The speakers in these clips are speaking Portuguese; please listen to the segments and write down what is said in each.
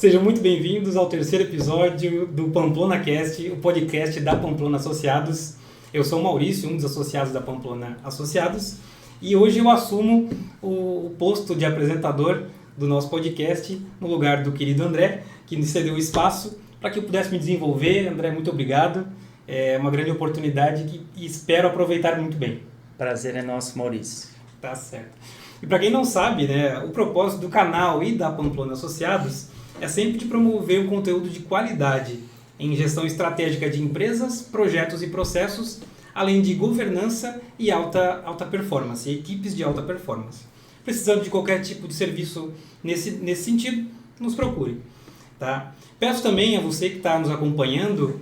Sejam muito bem-vindos ao terceiro episódio do Pamplona Cast, o podcast da Pamplona Associados. Eu sou o Maurício, um dos associados da Pamplona Associados, e hoje eu assumo o posto de apresentador do nosso podcast no lugar do querido André, que me cedeu o espaço para que eu pudesse me desenvolver. André, muito obrigado. É uma grande oportunidade e espero aproveitar muito bem. Prazer é nosso, Maurício. Tá certo. E para quem não sabe, né, o propósito do canal e da Pamplona Associados é sempre de promover um conteúdo de qualidade em gestão estratégica de empresas, projetos e processos, além de governança e alta performance, equipes de alta performance. Precisando de qualquer tipo de serviço nesse sentido, nos procure. Tá? Peço também a você que está nos acompanhando,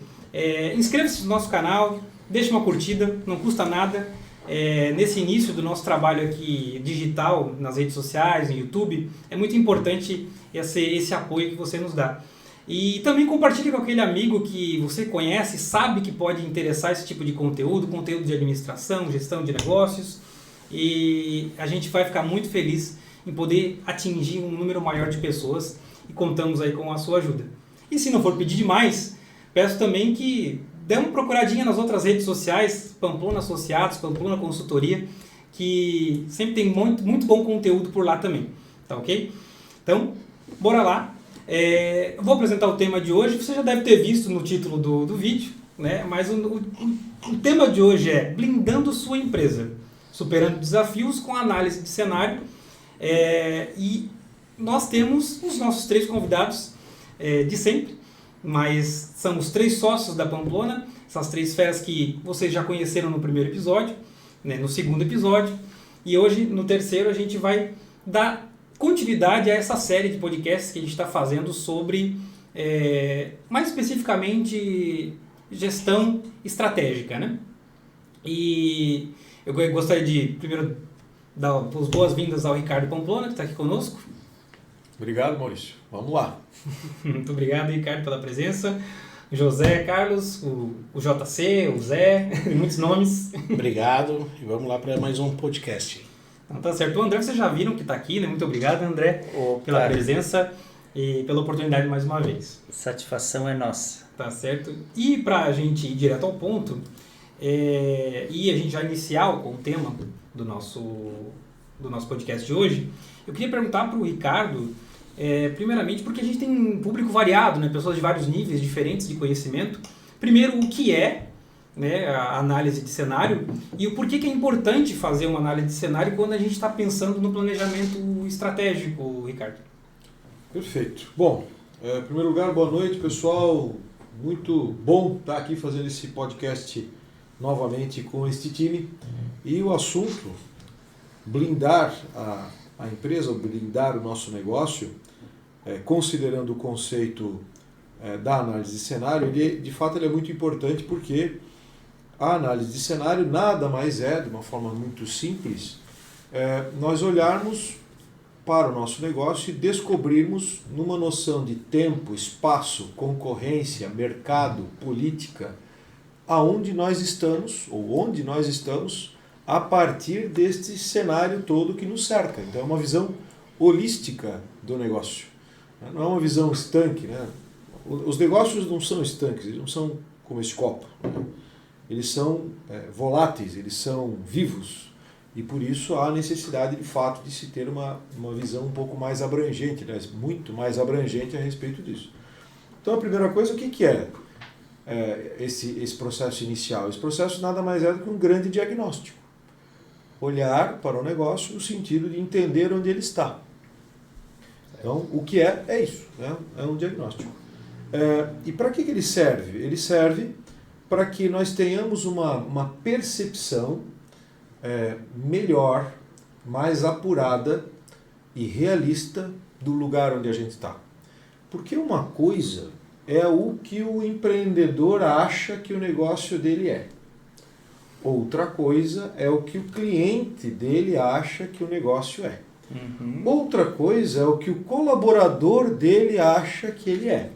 inscreva-se no nosso canal, deixe uma curtida, não custa nada. Nesse início do nosso trabalho aqui digital, nas redes sociais, no YouTube, é muito importante esse apoio que você nos dá. E também compartilhe com aquele amigo que você conhece, sabe que pode interessar esse tipo de conteúdo de administração, gestão de negócios, e a gente vai ficar muito feliz em poder atingir um número maior de pessoas e contamos aí com a sua ajuda. E se não for pedir demais, peço também que dê uma procuradinha nas outras redes sociais, Pamplona Associados, Pamplona Consultoria, que sempre tem muito bom conteúdo por lá também, tá ok? Então, bora lá. Eu vou apresentar o tema de hoje, você já deve ter visto no título do vídeo, né? Mas o tema de hoje é blindando sua empresa, superando desafios com análise de cenário, e nós temos os nossos três convidados de sempre, mas são os três sócios da Pamplona, essas três feras que vocês já conheceram no primeiro episódio, né, no segundo episódio, e hoje no terceiro a gente vai dar continuidade a essa série de podcasts que a gente está fazendo sobre, mais especificamente, gestão estratégica, né? E eu gostaria de primeiro dar as boas-vindas ao Ricardo Pamplona, que está aqui conosco. Obrigado, Maurício. Vamos lá. Muito obrigado, Ricardo, pela presença. O José Carlos, o JC, o Zé, muitos nomes. Obrigado e vamos lá para mais um podcast. Então tá certo. O André, vocês já viram que está aqui, né? Muito obrigado, André, pela presença e pela oportunidade mais uma vez. Satisfação é nossa. Tá certo. E para a gente ir direto ao ponto, e a gente já iniciar com o tema do nosso podcast de hoje, eu queria perguntar para o Ricardo, primeiramente, porque a gente tem um público variado, né? Pessoas de vários níveis diferentes de conhecimento. Primeiro, o que é, né, a análise de cenário e o porquê que é importante fazer uma análise de cenário quando a gente está pensando no planejamento estratégico, Ricardo. Perfeito. Bom, em primeiro lugar, boa noite, pessoal. Muito bom estar aqui fazendo esse podcast novamente com este time. E o assunto, blindar a empresa, blindar o nosso negócio, considerando o conceito da análise de cenário, de fato ele é muito importante porque a análise de cenário nada mais é, de uma forma muito simples, nós olharmos para o nosso negócio e descobrirmos numa noção de tempo, espaço, concorrência, mercado, política, aonde nós estamos, ou onde nós estamos, a partir deste cenário todo que nos cerca. Então é uma visão holística do negócio. Não é uma visão estanque, né? Os negócios não são estanques, eles não são como esse copo, né? Eles são voláteis, eles são vivos, e por isso há necessidade de fato de se ter uma visão um pouco mais abrangente, né? Muito mais abrangente a respeito disso. Então a primeira coisa, o que é esse processo inicial? Esse processo nada mais é do que um grande diagnóstico. Olhar para o negócio no sentido de entender onde ele está. Então, o que é isso, né? É um diagnóstico. E para que ele serve? Ele serve para que nós tenhamos uma percepção melhor, mais apurada e realista do lugar onde a gente está. Porque uma coisa é o que o empreendedor acha que o negócio dele é. Outra coisa é o que o cliente dele acha que o negócio é. Uhum. Outra coisa é o que o colaborador dele acha que ele é.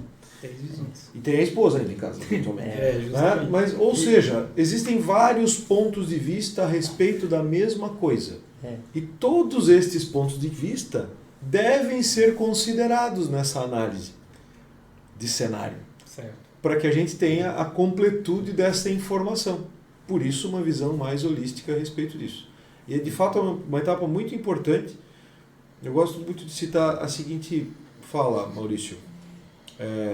E tem a esposa ainda em casa, eventualmente. Justamente. Mas, ou seja, existem vários pontos de vista a respeito da mesma coisa. E todos estes pontos de vista devem ser considerados nessa análise. de cenário, Certo. para que a gente tenha a completude dessa informação. Por isso, uma visão mais holística a respeito disso. E, de fato, é uma etapa muito importante. Eu gosto muito de citar a seguinte fala, Maurício.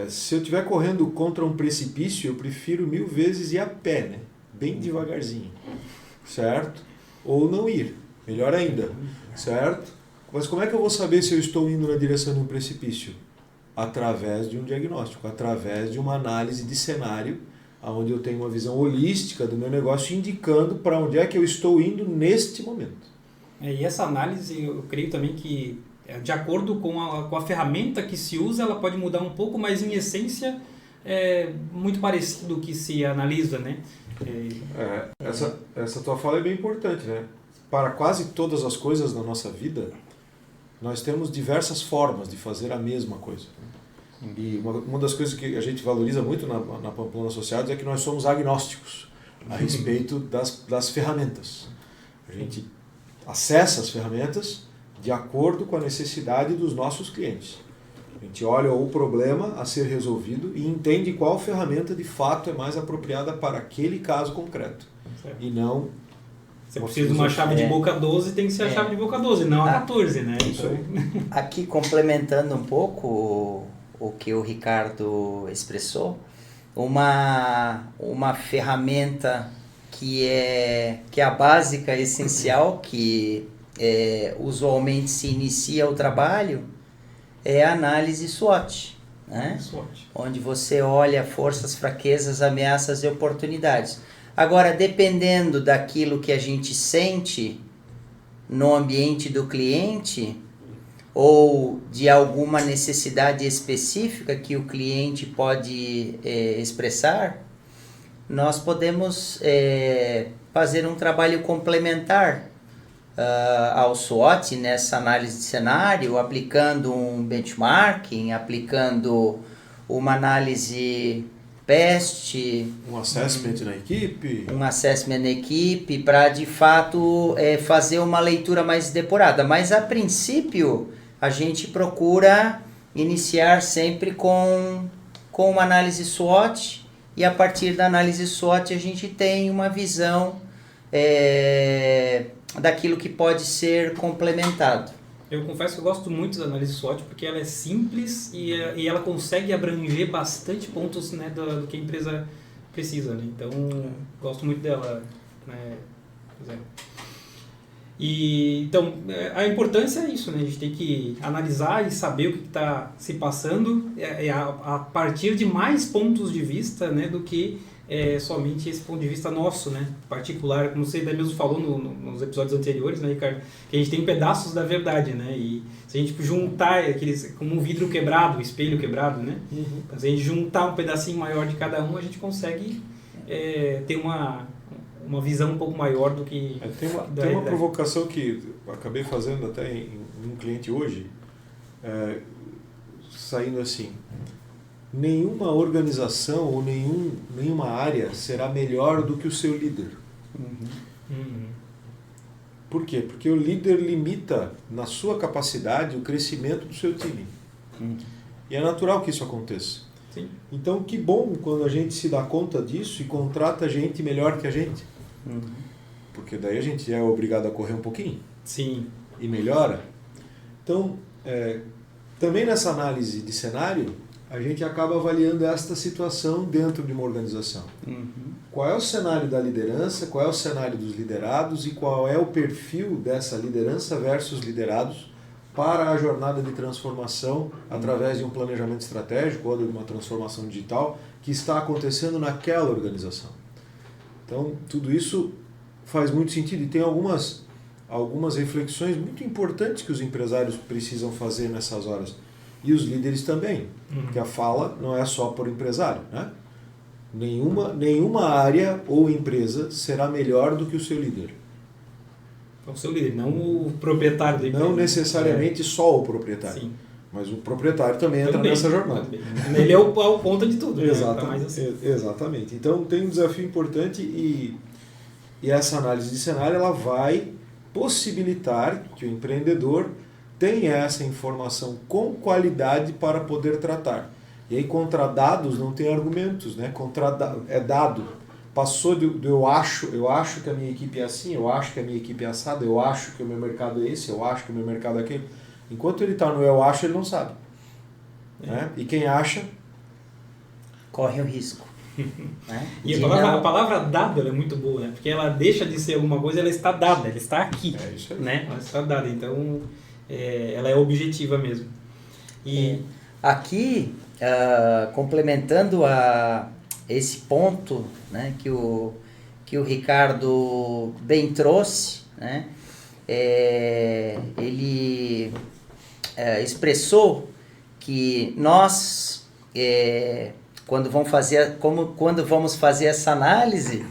Se eu estiver correndo contra um precipício, eu prefiro 1000 vezes ir a pé, né? Bem devagarzinho, certo? Ou não ir, melhor ainda, certo? Mas como é que eu vou saber se eu estou indo na direção de um precipício? Através de um diagnóstico, através de uma análise de cenário, onde eu tenho uma visão holística do meu negócio, indicando para onde é que eu estou indo neste momento. E essa análise, eu creio também que, de acordo com a ferramenta que se usa, ela pode mudar um pouco, mas em essência é muito parecido o que se analisa, né? Essa tua fala é bem importante, né? Para quase todas as coisas na nossa vida, nós temos diversas formas de fazer a mesma coisa. E uma das coisas que a gente valoriza muito na Pamplona Associados é que nós somos agnósticos a respeito das ferramentas. A gente acessa as ferramentas de acordo com a necessidade dos nossos clientes. A gente olha o problema a ser resolvido e entende qual ferramenta de fato é mais apropriada para aquele caso concreto. Certo. E não... Você precisa de uma chave de boca 12, tem que ser a chave de boca 12, não a 14, né? Isso aí. Aqui, complementando um pouco o que o Ricardo expressou, uma ferramenta que é a básica, essencial, que usualmente se inicia o trabalho, é a análise SWOT, né? SWOT. Onde você olha forças, fraquezas, ameaças e oportunidades. Agora, dependendo daquilo que a gente sente no ambiente do cliente ou de alguma necessidade específica que o cliente pode expressar, nós podemos fazer um trabalho complementar ao SWOT nessa análise de cenário, aplicando um benchmarking, aplicando uma análise PEST, Um assessment na equipe. um assessment na equipe, para de fato fazer uma leitura mais depurada. Mas a princípio a gente procura iniciar sempre com uma análise SWOT, e a partir da análise SWOT a gente tem uma visão daquilo que pode ser complementado. Eu confesso que eu gosto muito da análise SWOT porque ela é simples e ela consegue abranger bastante pontos, né, do que a empresa precisa, né? Então, gosto muito dela, né? E, então, a importância é isso, né? A gente tem que analisar e saber o que está se passando a partir de mais pontos de vista, né, do que somente esse ponto de vista nosso, né, particular, como você mesmo falou nos episódios anteriores, né, Ricardo, que a gente tem pedaços da verdade, né, e se a gente juntar aqueles, como um vidro quebrado, um espelho quebrado, né, se a gente juntar um pedacinho maior de cada um, a gente consegue ter uma visão um pouco maior do que... Tem uma provocação que eu acabei fazendo até em um cliente hoje, saindo assim: nenhuma organização ou nenhuma área será melhor do que o seu líder. Por quê? Porque o líder limita na sua capacidade o crescimento do seu time. E é natural que isso aconteça. Sim. Então, que bom quando a gente se dá conta disso e contrata gente melhor que a gente. Porque daí a gente é obrigado a correr um pouquinho. Sim. E melhora. Então, também nessa análise de cenário, a gente acaba avaliando esta situação dentro de uma organização. Qual é o cenário da liderança, qual é o cenário dos liderados e qual é o perfil dessa liderança versus liderados para a jornada de transformação através de um planejamento estratégico ou de uma transformação digital que está acontecendo naquela organização. Então, tudo isso faz muito sentido e tem algumas reflexões muito importantes que os empresários precisam fazer nessas horas. E os líderes também, porque a fala não é só por empresário, né? Nenhuma área ou empresa será melhor do que o seu líder. O seu líder, não o proprietário da empresa. Não necessariamente só o proprietário. Sim. Mas o proprietário também entra nessa jornada. Ele é o ponta de tudo. Exatamente. Né? Mais assim. Exatamente. Então tem um desafio importante e essa análise de cenário ela vai possibilitar que o empreendedor tenha essa informação com qualidade para poder tratar. E aí contra dados não tem argumentos, né? É dado. Passou do eu acho que a minha equipe é assim, eu acho que a minha equipe é assada, eu acho que o meu mercado é esse, eu acho que o meu mercado é aquele. Enquanto ele está no eu acho, ele não sabe. Né? E quem acha... corre o risco. Né? E a palavra dado ela é muito boa, né? Porque ela deixa de ser alguma coisa, ela está dada, ela está aqui. É isso aí. Né? Ela está dada, então ela é objetiva mesmo. E aqui, complementando esse ponto, né, que o Ricardo bem trouxe, né, ele expressou que nós, quando vamos fazer essa análise,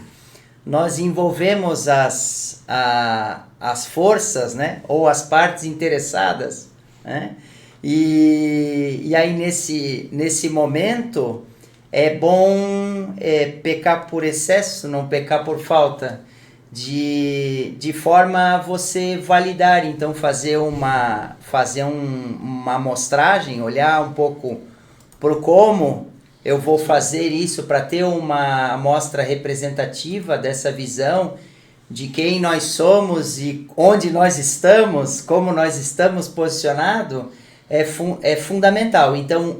nós envolvemos as forças, né, ou as partes interessadas, né, e aí nesse momento é bom pecar por excesso, não pecar por falta, de forma a você validar, então fazer uma amostragem, olhar um pouco para como eu vou fazer isso para ter uma amostra representativa dessa visão de quem nós somos e onde nós estamos, como nós estamos posicionados, é fundamental. Então,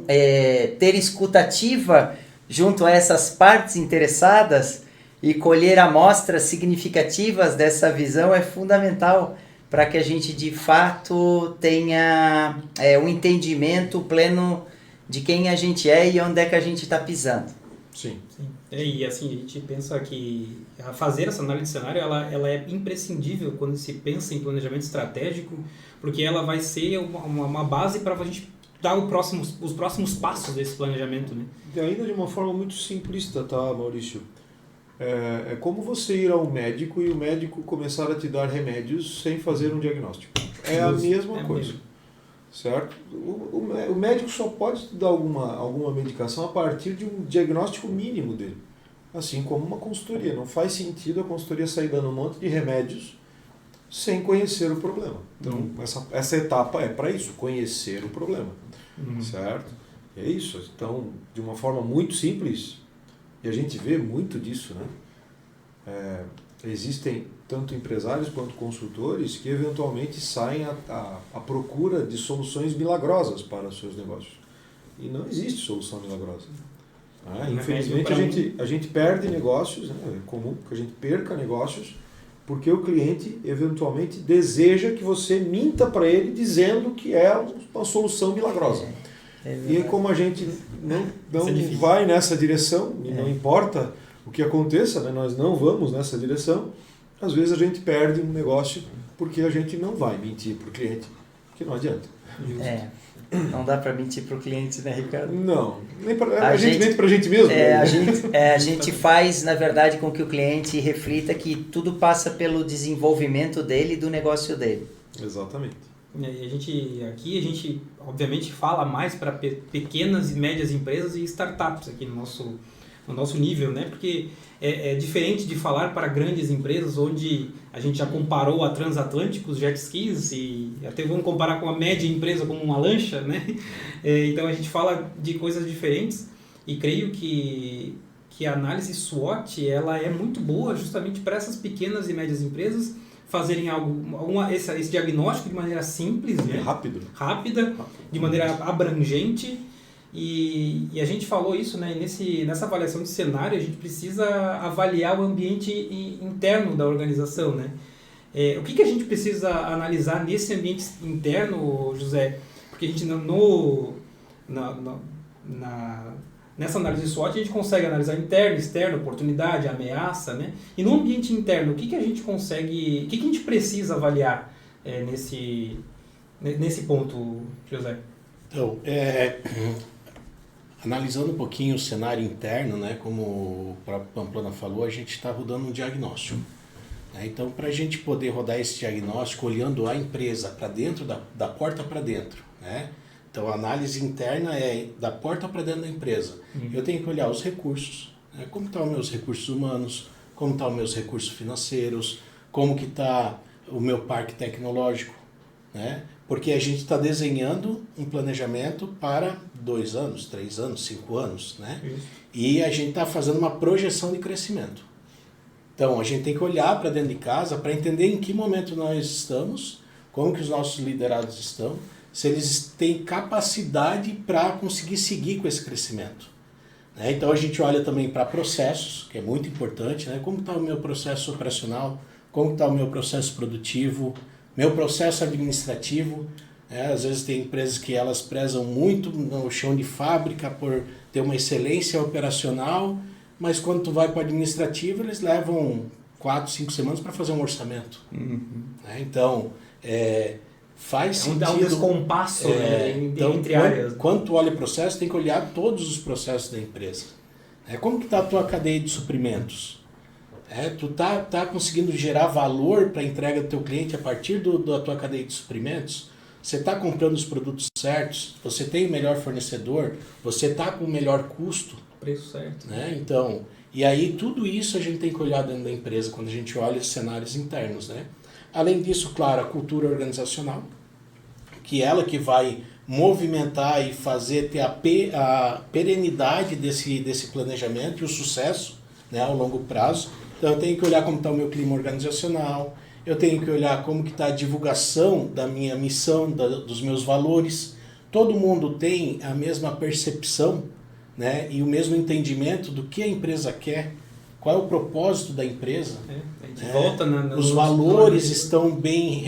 ter escutativa junto a essas partes interessadas e colher amostras significativas dessa visão é fundamental para que a gente, de fato, tenha um entendimento pleno de quem a gente é e onde é que a gente está pisando. Sim. E assim, a gente pensa que fazer essa análise de cenário ela é imprescindível quando se pensa em planejamento estratégico, porque ela vai ser uma base para a gente dar os próximos passos desse planejamento. Né? E ainda de uma forma muito simplista, tá, Maurício? É como você ir ao médico e o médico começar a te dar remédios sem fazer um diagnóstico. É a mesma coisa. Mesmo. Certo? O médico só pode te dar alguma medicação a partir de um diagnóstico mínimo dele. Assim como uma consultoria. Não faz sentido a consultoria sair dando um monte de remédios sem conhecer o problema. Então, essa etapa é para isso, conhecer o problema. Certo? E é isso. Então, de uma forma muito simples, e a gente vê muito disso, né? Existem tanto empresários quanto consultores que eventualmente saem à procura de soluções milagrosas para os seus negócios. E não existe solução milagrosa. Infelizmente a gente perde negócios, né? É comum que a gente perca negócios porque o cliente eventualmente deseja que você minta para ele dizendo que é uma solução milagrosa. E como a gente não vai nessa direção, e não importa o que aconteça, né? Nós não vamos nessa direção, às vezes a gente perde um negócio porque a gente não vai mentir para o cliente, que não adianta. Não dá para mentir para o cliente, né, Ricardo? Não, a gente mente para a gente mesmo. A gente faz, na verdade, com que o cliente reflita que tudo passa pelo desenvolvimento dele e do negócio dele. Exatamente. E a gente obviamente fala mais para pequenas e médias empresas e startups aqui no nosso nível, né? Porque é diferente de falar para grandes empresas, onde a gente já comparou a Transatlântico, os jet skis, e até vamos comparar com a média empresa como uma lancha, né? Então a gente fala de coisas diferentes e creio que a análise SWOT ela é muito boa justamente para essas pequenas e médias empresas fazerem esse diagnóstico de maneira simples, né? Rápida, de maneira abrangente. E a gente falou isso, né? Nessa avaliação de cenário, a gente precisa avaliar o ambiente interno da organização, né? O que a gente precisa analisar nesse ambiente interno, José? Porque a gente nessa análise de SWOT a gente consegue analisar interno, externo, oportunidade, ameaça, né? E no ambiente interno, o que a gente consegue, o que a gente precisa avaliar nesse ponto, José? Então, analisando um pouquinho o cenário interno, né, como o próprio Pamplona falou, a gente está rodando um diagnóstico. Né? Então, para a gente poder rodar esse diagnóstico olhando a empresa para dentro, da porta para dentro, né? Então, a análise interna é da porta para dentro da empresa. Eu tenho que olhar os recursos, né? Como estão os meus recursos humanos, como estão os meus recursos financeiros, como que está o meu parque tecnológico, né? Porque a gente está desenhando um planejamento para 2 anos, 3 anos, 5 anos, né? Isso. E a gente está fazendo uma projeção de crescimento. Então, a gente tem que olhar para dentro de casa para entender em que momento nós estamos, como que os nossos liderados estão, se eles têm capacidade para conseguir seguir com esse crescimento. Né? Então, a gente olha também para processos, que é muito importante, né? Como está o meu processo operacional, como está o meu processo produtivo, meu processo administrativo. Às vezes tem empresas que elas prezam muito no chão de fábrica por ter uma excelência operacional, mas quando tu vai para o administrativo, eles levam 4, 5 semanas para fazer um orçamento. Então, faz sentido. Dá um descompasso entre áreas. Quando tu olha o processo, tem que olhar todos os processos da empresa. Como que está a tua cadeia de suprimentos? Tu tá conseguindo gerar valor para a entrega do teu cliente a partir da tua cadeia de suprimentos? Você está comprando os produtos certos? Você tem o melhor fornecedor? Você está com o melhor custo? Preço certo. Então, e aí tudo isso a gente tem que olhar dentro da empresa quando a gente olha os cenários internos, né? Além disso, claro, a cultura organizacional, que ela que vai movimentar e fazer ter a perenidade desse planejamento e o sucesso, né, ao longo prazo. Então eu tenho que olhar como está o meu clima organizacional, eu tenho que olhar como que está a divulgação da minha missão, dos meus valores. Todo mundo tem a mesma percepção, né, e o mesmo entendimento do que a empresa quer, qual é o propósito da empresa. A gente volta os valores estão bem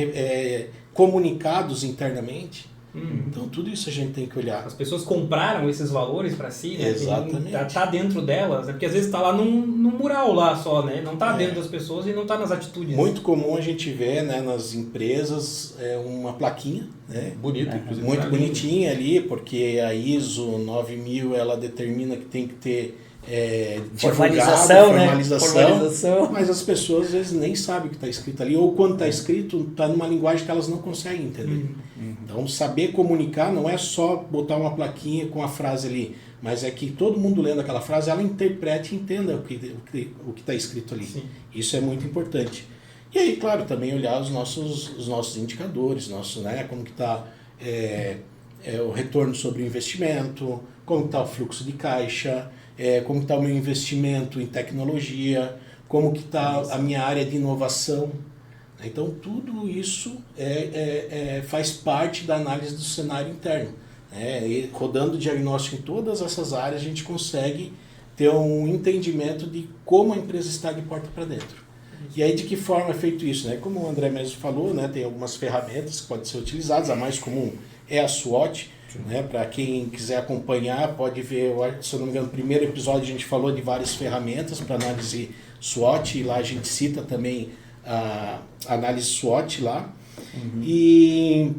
comunicados internamente. Então tudo isso a gente tem que olhar. As pessoas compraram esses valores para si, né? Exatamente. Tá dentro delas, né? Porque às vezes está lá num mural lá só, né? Não está dentro das pessoas e não está nas atitudes. Muito comum a gente ver, né, nas empresas uma plaquinha, né? Bonito, inclusive. Muito bonitinha ali, porque a ISO 9000 ela determina que tem que ter formalização, né? Mas as pessoas às vezes nem sabem o que está escrito ali, ou quando está escrito está numa linguagem que elas não conseguem entender. Então saber comunicar não é só botar uma plaquinha com a frase ali, mas é que todo mundo lendo aquela frase ela interprete e entenda o que está escrito ali. Sim. Isso é muito importante. E aí, claro, também olhar os nossos indicadores, né, como que está o retorno sobre o investimento, como está o fluxo de caixa, como está o meu investimento em tecnologia, como que está a minha área de inovação. Então, tudo isso faz parte da análise do cenário interno. E rodando diagnóstico em todas essas áreas, a gente consegue ter um entendimento de como a empresa está de porta para dentro. E aí, de que forma é feito isso? Né? Como o André mesmo falou, né, tem algumas ferramentas que podem ser utilizadas, a mais comum é a SWOT. Né? Para quem quiser acompanhar, pode ver, se eu não me engano, no primeiro episódio a gente falou de várias ferramentas para análise SWOT, e lá a gente cita também a análise SWOT lá. E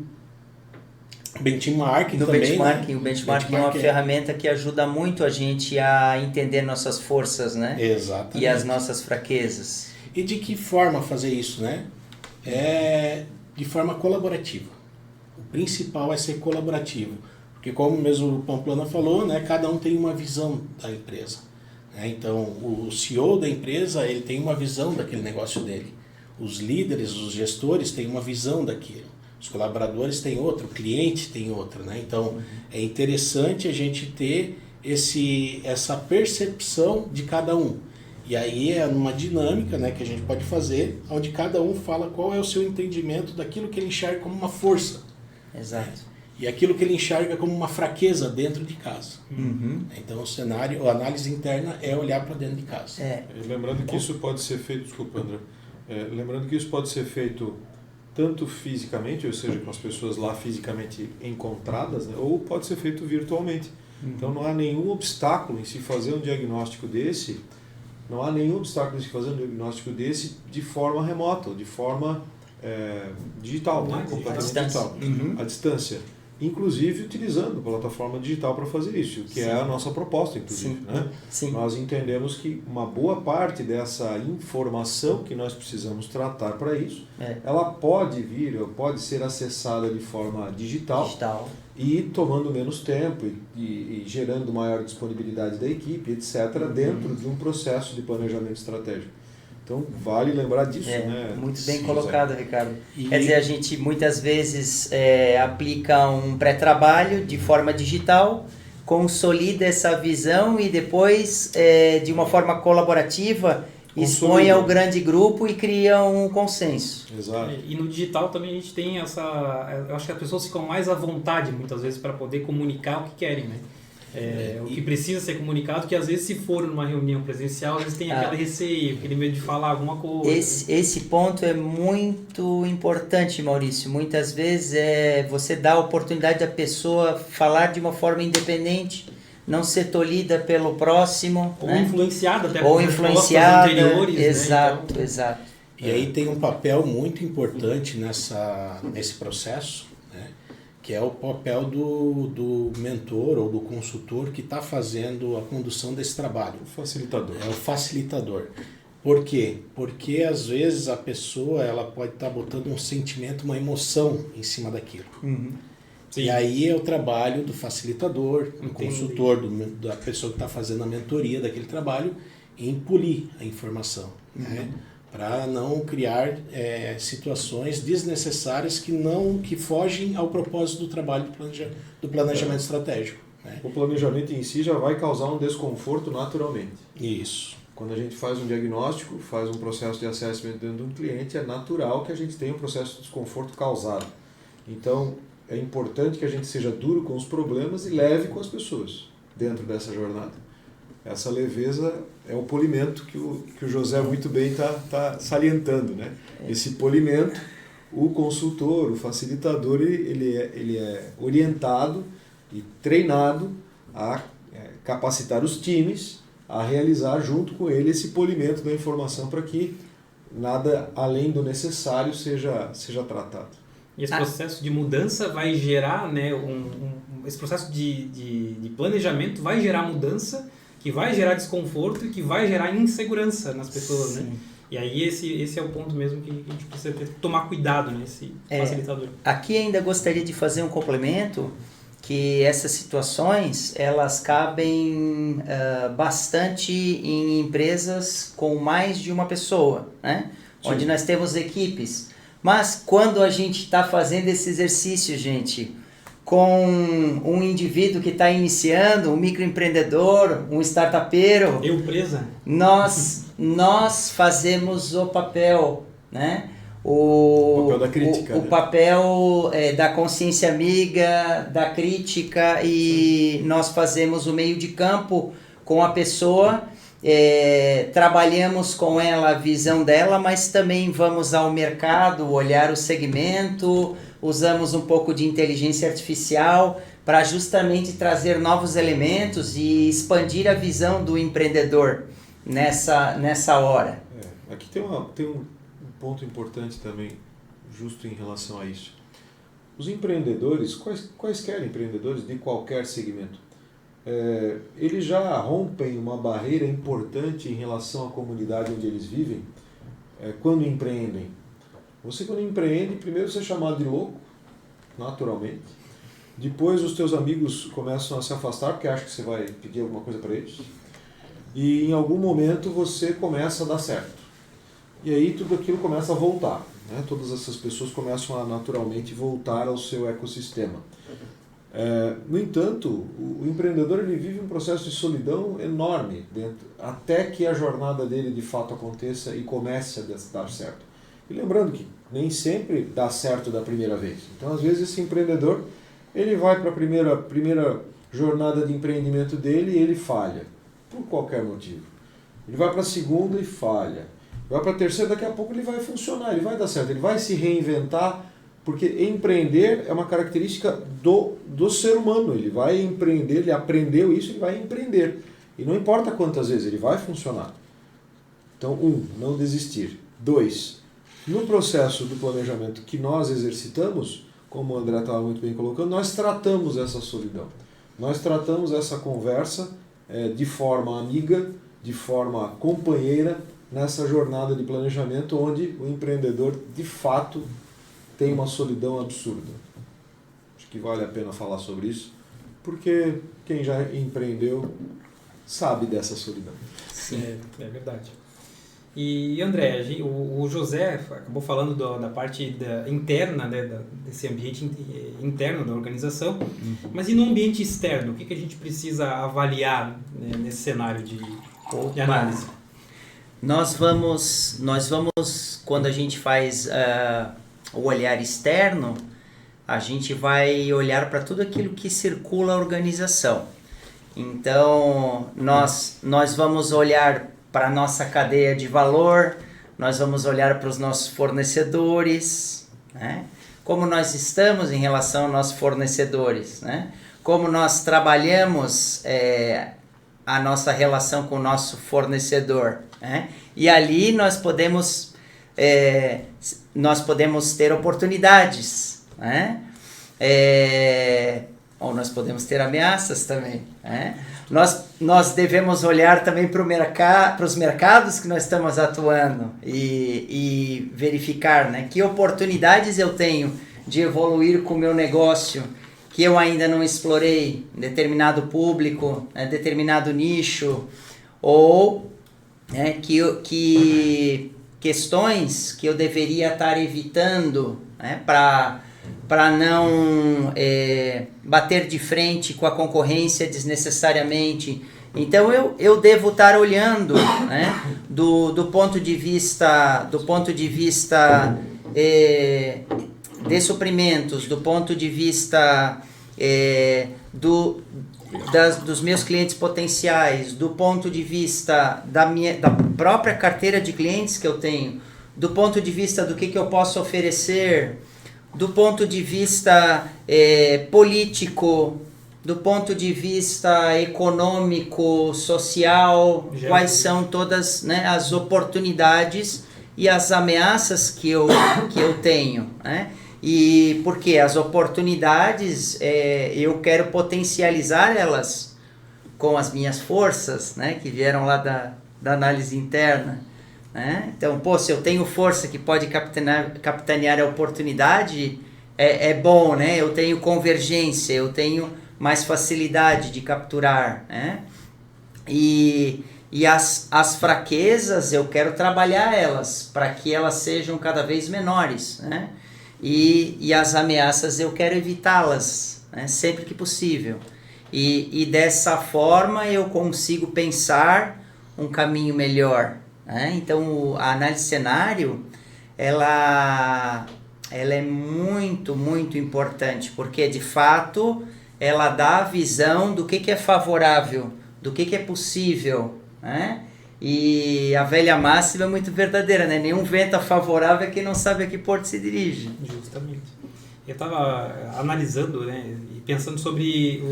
benchmarking também. Benchmarking, né? O benchmarking é uma ferramenta que ajuda muito a gente a entender nossas forças, né? Exatamente. E as nossas fraquezas. E de que forma fazer isso, né? De forma colaborativa. O principal é ser colaborativo, porque como mesmo o Pamplona falou, né, cada um tem uma visão da empresa. Né? Então, o CEO da empresa ele tem uma visão daquele negócio dele. Os líderes, os gestores têm uma visão daquilo. Os colaboradores têm outra, o cliente tem outra. Né? Então, é interessante a gente ter essa percepção de cada um. E aí é numa dinâmica, né, que a gente pode fazer, onde cada um fala qual é o seu entendimento daquilo que ele enxerga como uma força. Exato. E aquilo que ele enxerga como uma fraqueza dentro de casa. Então a análise interna é olhar para dentro de casa. Lembrando que isso pode ser feito, desculpa, André, lembrando que isso pode ser feito tanto fisicamente, ou seja, com as pessoas lá fisicamente encontradas, né, ou pode ser feito virtualmente. Então não há nenhum obstáculo em se fazer um diagnóstico desse, de forma remota, ou de forma digital, né? Completamente digital, à distância. Inclusive utilizando a plataforma digital para fazer isso, que é a nossa proposta, inclusive. Sim. Né? Sim. Nós entendemos que uma boa parte dessa informação que nós precisamos tratar para isso, ela pode ser acessada de forma digital. E tomando menos tempo e gerando maior disponibilidade da equipe, etc., dentro de um processo de planejamento estratégico. Então vale lembrar disso, né? Muito bem Sim, colocado, Ricardo. E- Quer dizer, a gente muitas vezes aplica um pré-trabalho de forma digital, consolida essa visão e depois, de uma forma colaborativa, expõe ao grande grupo e cria um consenso. Exato. E no digital também a gente tem eu acho que as pessoas ficam mais à vontade muitas vezes para poder comunicar o que querem, né? O que precisa ser comunicado, que às vezes se for numa reunião presencial, eles têm aquele receio, aquele medo de falar alguma coisa. Esse ponto é muito importante, Maurício. Muitas vezes você dá a oportunidade da pessoa falar de uma forma independente, não ser tolhida pelo próximo. Ou né? influenciada até Ou por respostas influenciada, anteriores. exato, né? Então, exato. E aí tem um papel muito importante nesse processo, né? Que é o papel do mentor ou do consultor que está fazendo a condução desse trabalho. O facilitador. É o facilitador. Por quê? Porque às vezes a pessoa ela pode estar botando um sentimento, uma emoção em cima daquilo. sim. E aí é o trabalho do facilitador, do Entendi. consultor, da pessoa que está fazendo a mentoria daquele trabalho, em polir a informação, né? Para não criar situações desnecessárias que fogem ao propósito do trabalho do planejamento estratégico. Né? O planejamento em si já vai causar um desconforto naturalmente. Isso. Quando a gente faz um diagnóstico, faz um processo de assessment dentro de um cliente, é natural que a gente tenha um processo de desconforto causado. Então, é importante que a gente seja duro com os problemas e leve com as pessoas dentro dessa jornada. Essa leveza é o polimento que o José muito bem está salientando, né? Esse polimento, o consultor, o facilitador, ele é orientado e treinado a capacitar os times a realizar junto com ele esse polimento da informação para que nada além do necessário seja tratado. E esse processo de mudança vai gerar, né, esse processo de planejamento vai gerar mudança, que vai gerar desconforto e que vai gerar insegurança nas pessoas, né? E aí esse é o ponto mesmo que a gente precisa tomar cuidado, né, esse facilitador. Aqui ainda gostaria de fazer um complemento, que essas situações, elas cabem bastante em empresas com mais de uma pessoa, né? Onde nós temos equipes. Mas quando a gente está fazendo esse exercício, gente, com um indivíduo que está iniciando, um microempreendedor, um startupeiro, Presa? nós fazemos o papel, né? O papel da crítica. O papel da consciência amiga, da crítica, e nós fazemos o meio de campo com a pessoa, trabalhamos com ela a visão dela, mas também vamos ao mercado, olhar o segmento, usamos um pouco de inteligência artificial para justamente trazer novos elementos e expandir a visão do empreendedor nessa hora. Aqui tem um ponto importante também, justo em relação a isso. Os empreendedores, quaisquer empreendedores de qualquer segmento, eles já rompem uma barreira importante em relação à comunidade onde eles vivem quando empreendem. Você, quando empreende, primeiro você é chamado de louco, naturalmente. Depois os teus amigos começam a se afastar porque acham que você vai pedir alguma coisa para eles. E em algum momento você começa a dar certo. E aí tudo aquilo começa a voltar, né? Todas essas pessoas começam a naturalmente voltar ao seu ecossistema. No entanto, o empreendedor ele vive um processo de solidão enorme até que a jornada dele de fato aconteça e comece a dar certo. E lembrando que nem sempre dá certo da primeira vez. Então, às vezes, esse empreendedor ele vai para a primeira jornada de empreendimento dele e ele falha, por qualquer motivo. Ele vai para a segunda e falha. Vai para a terceira, daqui a pouco ele vai funcionar, ele vai dar certo, ele vai se reinventar, porque empreender é uma característica do ser humano. Ele vai empreender, ele aprendeu isso, ele vai empreender. E não importa quantas vezes, ele vai funcionar. Então, não desistir. 2, no processo do planejamento que nós exercitamos, como o André estava muito bem colocando, nós tratamos essa solidão. Nós tratamos essa conversa de forma amiga, de forma companheira, nessa jornada de planejamento onde o empreendedor, de fato, tem uma solidão absurda. Acho que vale a pena falar sobre isso, porque quem já empreendeu sabe dessa solidão. Sim, é verdade. E André, o José acabou falando da parte interna, né, desse ambiente interno da organização, mas e no ambiente externo? O que a gente precisa avaliar, né, nesse cenário de análise? Nós vamos, quando a gente faz o olhar externo, a gente vai olhar para tudo aquilo que circula a organização. Então, nós vamos olhar para a nossa cadeia de valor, nós vamos olhar para os nossos fornecedores, né? Como nós estamos em relação aos nossos fornecedores, né? Como nós trabalhamos a nossa relação com o nosso fornecedor, né? E ali nós podemos ter oportunidades, né? Ou nós podemos ter ameaças também, né? Nós devemos olhar também para os mercados que nós estamos atuando e verificar, né, que oportunidades eu tenho de evoluir com o meu negócio que eu ainda não explorei em determinado público, determinado nicho, ou que questões que eu deveria estar evitando, né, para não bater de frente com a concorrência desnecessariamente. Então eu devo estar olhando, né, do ponto de vista de suprimentos, do ponto de vista dos meus clientes potenciais, do ponto de vista da própria carteira de clientes que eu tenho, do ponto de vista do que eu posso oferecer, do ponto de vista político, do ponto de vista econômico, social, quais são todas, né, as oportunidades e as ameaças que eu tenho, né? E porque as oportunidades, eu quero potencializar elas com as minhas forças, né, que vieram lá da análise interna, né? Então, se eu tenho força que pode capitanear a oportunidade, é bom, né? Eu tenho convergência, eu tenho mais facilidade de capturar, né? E as fraquezas, eu quero trabalhar elas para que elas sejam cada vez menores, né? E as ameaças eu quero evitá-las, né, sempre que possível. E dessa forma eu consigo pensar um caminho melhor, né? Então a análise de cenário ela é muito, muito importante, porque de fato ela dá a visão do que é favorável, do que é possível, né? E a velha máxima é muito verdadeira, né? Nenhum vento favorável é quem não sabe a que porto se dirige. Justamente. Eu estava analisando, né, e pensando sobre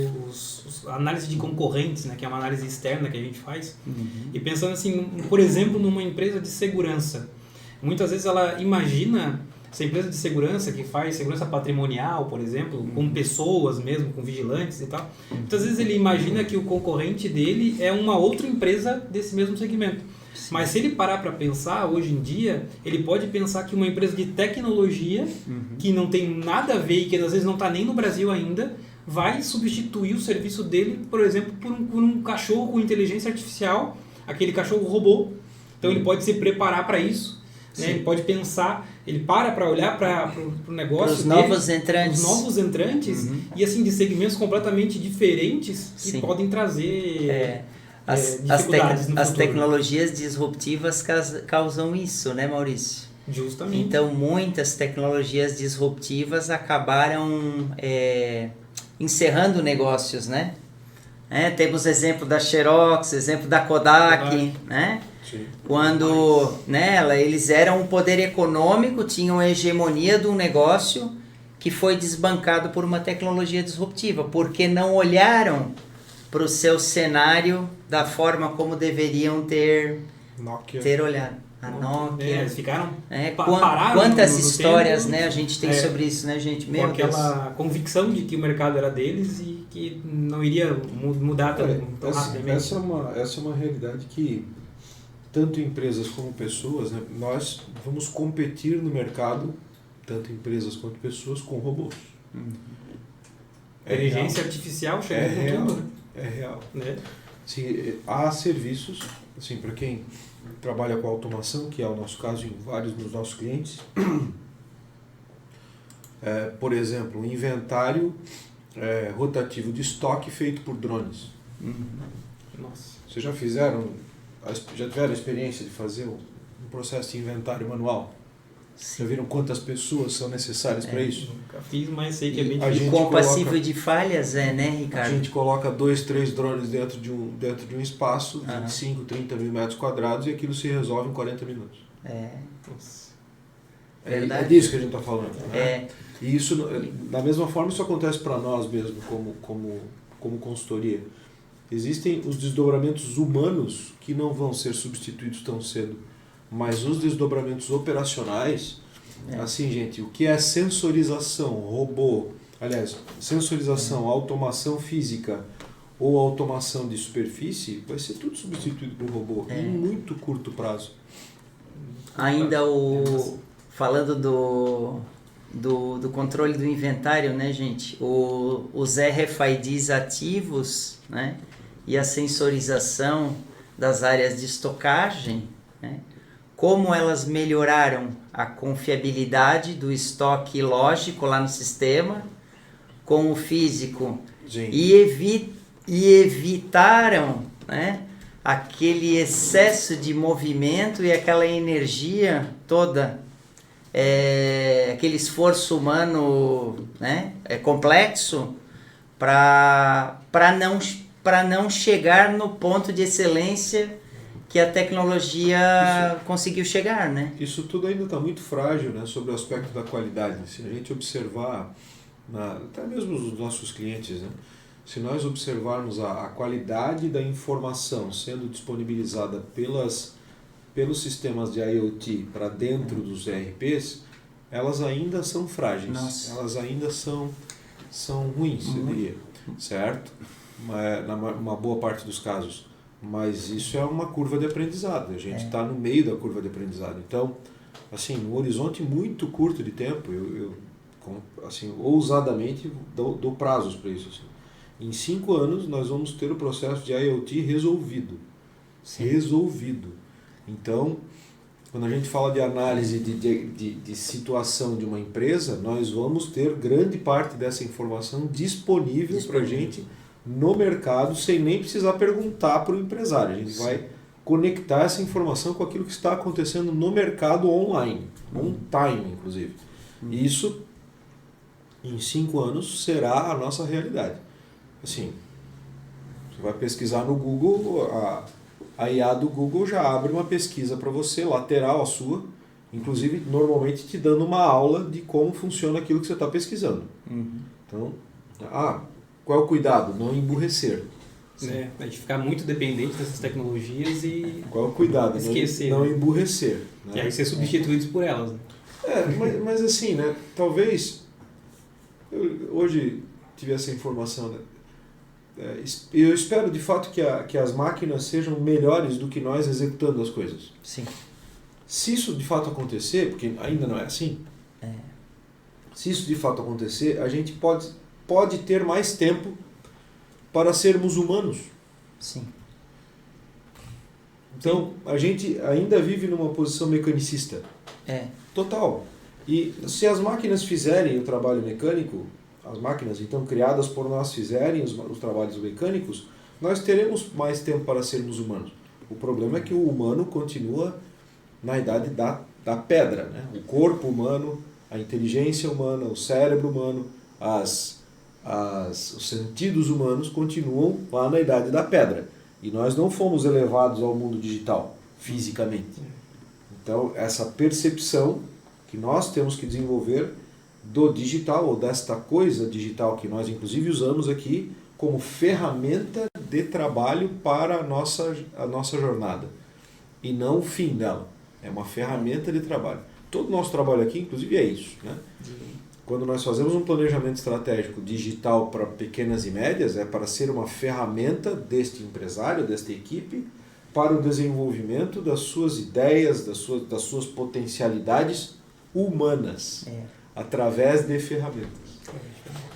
a análise de concorrentes, né, que é uma análise externa que a gente faz, e pensando assim, por exemplo, numa empresa de segurança. Muitas vezes ela imagina essa empresa de segurança que faz segurança patrimonial, por exemplo, com pessoas mesmo, com vigilantes e tal. Muitas vezes ele imagina que o concorrente dele é uma outra empresa desse mesmo segmento. Sim. Mas se ele parar para pensar, hoje em dia, ele pode pensar que uma empresa de tecnologia, que não tem nada a ver e que às vezes não está nem no Brasil ainda, vai substituir o serviço dele, por exemplo, por um cachorro com inteligência artificial, aquele cachorro robô. Então ele pode se preparar para isso. Né? Ele pode pensar, ele para olhar para o negócio os novos entrantes e assim de segmentos completamente diferentes que podem trazer dificuldades no futuro. As tecnologias disruptivas causam isso, né, Maurício? Justamente. Então muitas tecnologias disruptivas acabaram encerrando negócios, né? Temos exemplo da Xerox, exemplo da Kodak, né? Sim. Quando, né, eles eram um poder econômico, tinham a hegemonia de um negócio que foi desbancado por uma tecnologia disruptiva, porque não olharam para o seu cenário da forma como deveriam ter olhado. A Nokia. Eles ficaram quantas histórias, né, a gente tem sobre isso, né, gente? Com aquela convicção de que o mercado era deles e que não iria mudar tão rapidamente. Essa é uma realidade que tanto empresas como pessoas, né, nós vamos competir no mercado, tanto empresas quanto pessoas, com robôs. Inteligência artificial chegando com tudo, né? É real. Né? Assim, há serviços, assim, para quem trabalha com automação, que é o nosso caso em vários dos nossos clientes, por exemplo, um inventário rotativo de estoque feito por drones. Nossa. Vocês já tiveram a experiência de fazer um processo de inventário manual? Já viram quantas pessoas são necessárias para isso? Nunca fiz, mas sei que é bem A difícil. gente Compassível de falhas, né, A Ricardo? gente coloca 2, 3 drones dentro de um espaço, 25, 30 mil metros quadrados, e aquilo se resolve em 40 minutos. Nossa. Verdade. É disso que a gente está falando. Né? É. E isso, da mesma forma, isso acontece para nós mesmo, como consultoria. Existem os desdobramentos humanos que não vão ser substituídos tão cedo, mas os desdobramentos operacionais, assim, gente, o que é sensorização, robô, aliás, sensorização, automação física ou automação de superfície, vai ser tudo substituído por robô em muito curto prazo. Ainda falando do controle do inventário, né, gente? Os RFIDs ativos, né? E a sensorização das áreas de estocagem, né? Como elas melhoraram a confiabilidade do estoque lógico lá no sistema com o físico. Sim. E evitaram, né, aquele excesso de movimento e aquela energia toda, aquele esforço humano, né, complexo para não chegar no ponto de excelência que a tecnologia conseguiu chegar, né? Isso tudo ainda está muito frágil, né, sobre o aspecto da qualidade. Se a gente observar, até mesmo os nossos clientes, né, se nós observarmos a qualidade da informação sendo disponibilizada pelos sistemas de IoT para dentro dos ERPs, elas ainda são frágeis. Nossa. Elas ainda são ruins, eu diria, certo? Uma boa parte dos casos. Mas isso é uma curva de aprendizado, a gente está no meio da curva de aprendizado. Então, assim, num horizonte muito curto de tempo, eu assim, ousadamente dou prazos para isso. Assim. Em 5 anos, nós vamos ter o processo de IoT resolvido. Sim. Resolvido. Então, quando a gente fala de análise de situação de uma empresa, nós vamos ter grande parte dessa informação disponível para a gente no mercado, sem nem precisar perguntar para o empresário. A gente vai conectar essa informação com aquilo que está acontecendo no mercado online, on time, inclusive. E isso, em 5 anos, será a nossa realidade. Assim, você vai pesquisar no Google, a IA do Google já abre uma pesquisa para você, lateral à sua, inclusive, normalmente te dando uma aula de como funciona aquilo que você está pesquisando. Então, qual é o cuidado? Não emburrecer. A gente ficar muito dependente dessas tecnologias e Qual é o cuidado? esquecer. Não emburrecer. Né? E aí ser substituídos por elas. Né? Mas assim, né? Talvez eu hoje tive essa informação. Né? Eu espero de fato que as máquinas sejam melhores do que nós executando as coisas. Sim. Se isso de fato acontecer, porque ainda não é assim, se isso de fato acontecer, a gente pode ter mais tempo para sermos humanos. Sim. Então, a gente ainda vive numa posição mecanicista. Total. E se as máquinas fizerem o trabalho mecânico, as máquinas então criadas por nós fizerem os trabalhos mecânicos, nós teremos mais tempo para sermos humanos. O problema é que o humano continua na idade da pedra, né? O corpo humano, a inteligência humana, o cérebro humano, os sentidos humanos continuam lá na idade da pedra. E nós não fomos elevados ao mundo digital, fisicamente. Então, essa percepção que nós temos que desenvolver do digital, ou desta coisa digital que nós inclusive usamos aqui como ferramenta de trabalho para a nossa jornada. E não o fim dela. É uma ferramenta de trabalho. Todo o nosso trabalho aqui, inclusive, é isso. Né? Quando nós fazemos um planejamento estratégico digital para pequenas e médias, é para ser uma ferramenta deste empresário, desta equipe, para o desenvolvimento das suas ideias, das suas potencialidades humanas, através de ferramentas.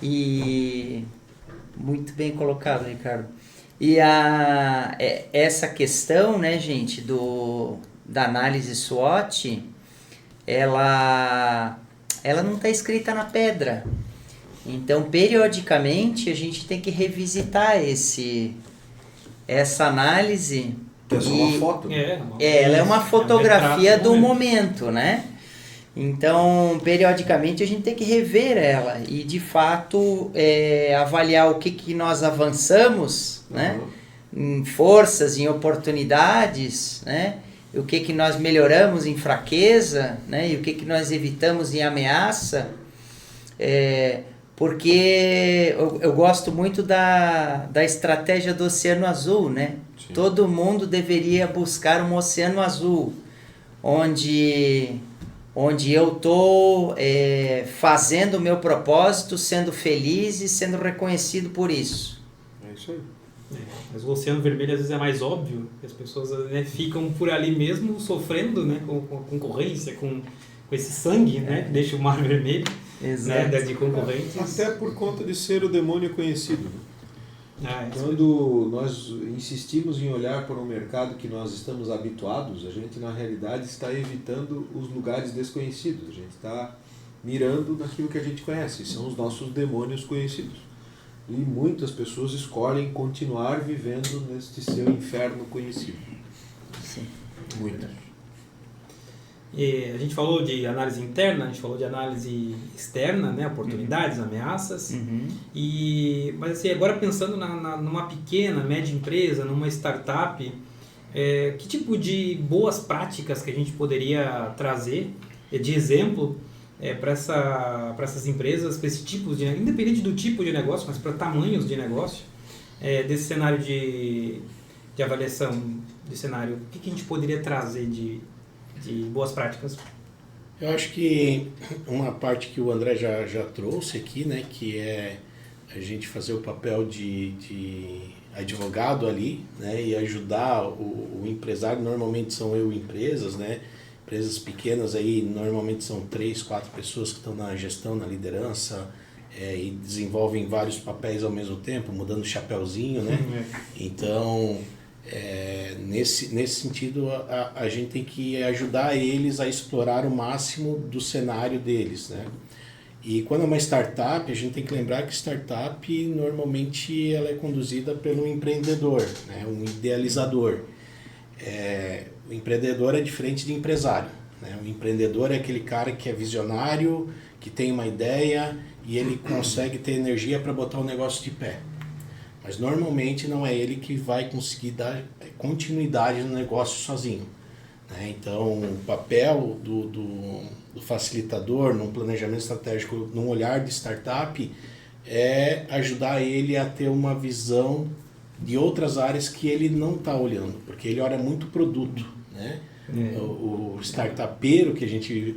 E muito bem colocado, Ricardo. E essa questão, né, gente, da análise SWOT, ela não está escrita na pedra. Então, periodicamente, a gente tem que revisitar essa análise. É só uma foto. Ela é uma fotografia do momento, né? Então, periodicamente, a gente tem que rever ela e, de fato, avaliar o que nós avançamos, né? Em forças, em oportunidades, né? O que nós melhoramos em fraqueza, né? E o que nós evitamos em ameaça. Porque eu gosto muito da estratégia do Oceano Azul, né? Sim. Todo mundo deveria buscar um Oceano Azul, onde eu estou fazendo o meu propósito, sendo feliz e sendo reconhecido por isso. É isso aí. Mas o Oceano Vermelho às vezes é mais óbvio, que as pessoas, né, ficam por ali mesmo sofrendo, né, com a concorrência, com esse sangue, né, que deixa o mar vermelho, né, de concorrentes. Até por conta de ser o demônio conhecido. Quando nós insistimos em olhar para um mercado que nós estamos habituados, a gente na realidade está evitando os lugares desconhecidos. A gente está mirando naquilo que a gente conhece, são os nossos demônios conhecidos. E muitas pessoas escolhem continuar vivendo neste seu inferno conhecido. Sim. Muitas. E a gente falou de análise interna, a gente falou de análise externa, né, oportunidades, ameaças. Mas assim, agora pensando numa pequena, média empresa, numa startup, que tipo de boas práticas que a gente poderia trazer de exemplo para essas empresas, para esse tipo de, independente do tipo de negócio, mas para tamanhos de negócio, desse cenário de avaliação de cenário, o que a gente poderia trazer de boas práticas? Eu acho que uma parte que o André já trouxe aqui, né, que é a gente fazer o papel de advogado ali, né, e ajudar o empresário. Normalmente são empresas, né, empresas pequenas aí, normalmente são 3, 4 pessoas que estão na gestão, na liderança, e desenvolvem vários papéis ao mesmo tempo, mudando o chapéuzinho, né? Então, nesse sentido, a gente tem que ajudar eles a explorar o máximo do cenário deles, né? E quando é uma startup, a gente tem que lembrar que startup normalmente ela é conduzida pelo empreendedor, né? Um idealizador. O empreendedor é diferente de empresário, né? O empreendedor é aquele cara que é visionário, que tem uma ideia e ele consegue ter energia para botar o negócio de pé. Mas normalmente não é ele que vai conseguir dar continuidade no negócio sozinho, né? Então, o papel do facilitador num planejamento estratégico, num olhar de startup, é ajudar ele a ter uma visão de outras áreas que ele não está olhando, porque ele olha muito produto, né? O startupeiro, que a gente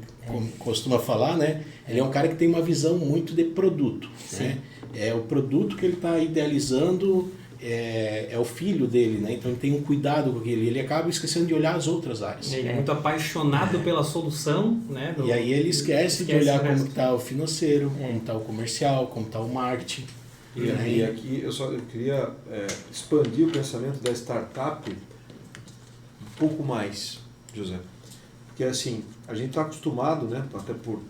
costuma falar, né? Ele é um cara que tem uma visão muito de produto, né? É o produto que ele está idealizando, é o filho dele, né? Então ele tem um cuidado com aquilo, ele acaba esquecendo de olhar as outras áreas. Ele é muito apaixonado pela solução, né? E aí ele esquece de olhar como está o financeiro, como está o comercial, como está o marketing. E aqui eu queria expandir o pensamento da startup um pouco mais, José. Porque assim, a gente está acostumado, né, até por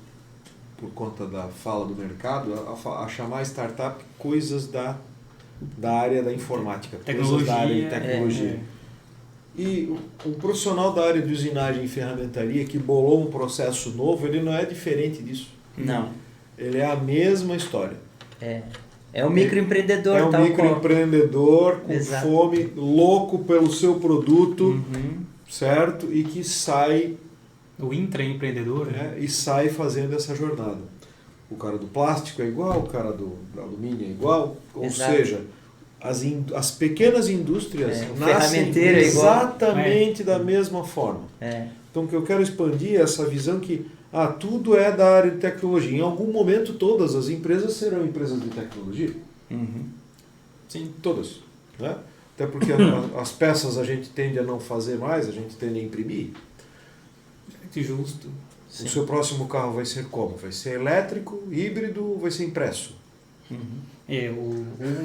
conta da fala do mercado, a chamar startup coisas da área da informática, coisas da área de tecnologia. E o profissional da área de usinagem e ferramentaria que bolou um processo novo, ele não é diferente disso. Não. Ele é a mesma história. É um microempreendedor. É um microempreendedor com fome, louco pelo seu produto, certo? E que sai... O intraempreendedor, né? E sai fazendo essa jornada. O cara do plástico é igual, o cara do alumínio é igual. Ou seja, as pequenas indústrias nascem exatamente da mesma forma. Então, o que eu quero expandir é essa visão que tudo é da área de tecnologia. Em algum momento, todas as empresas serão empresas de tecnologia. Sim, todas. Né? Até porque as peças a gente tende a não fazer mais, a gente tende a imprimir. Justo. O seu próximo carro vai ser como? Vai ser elétrico, híbrido ou vai ser impresso?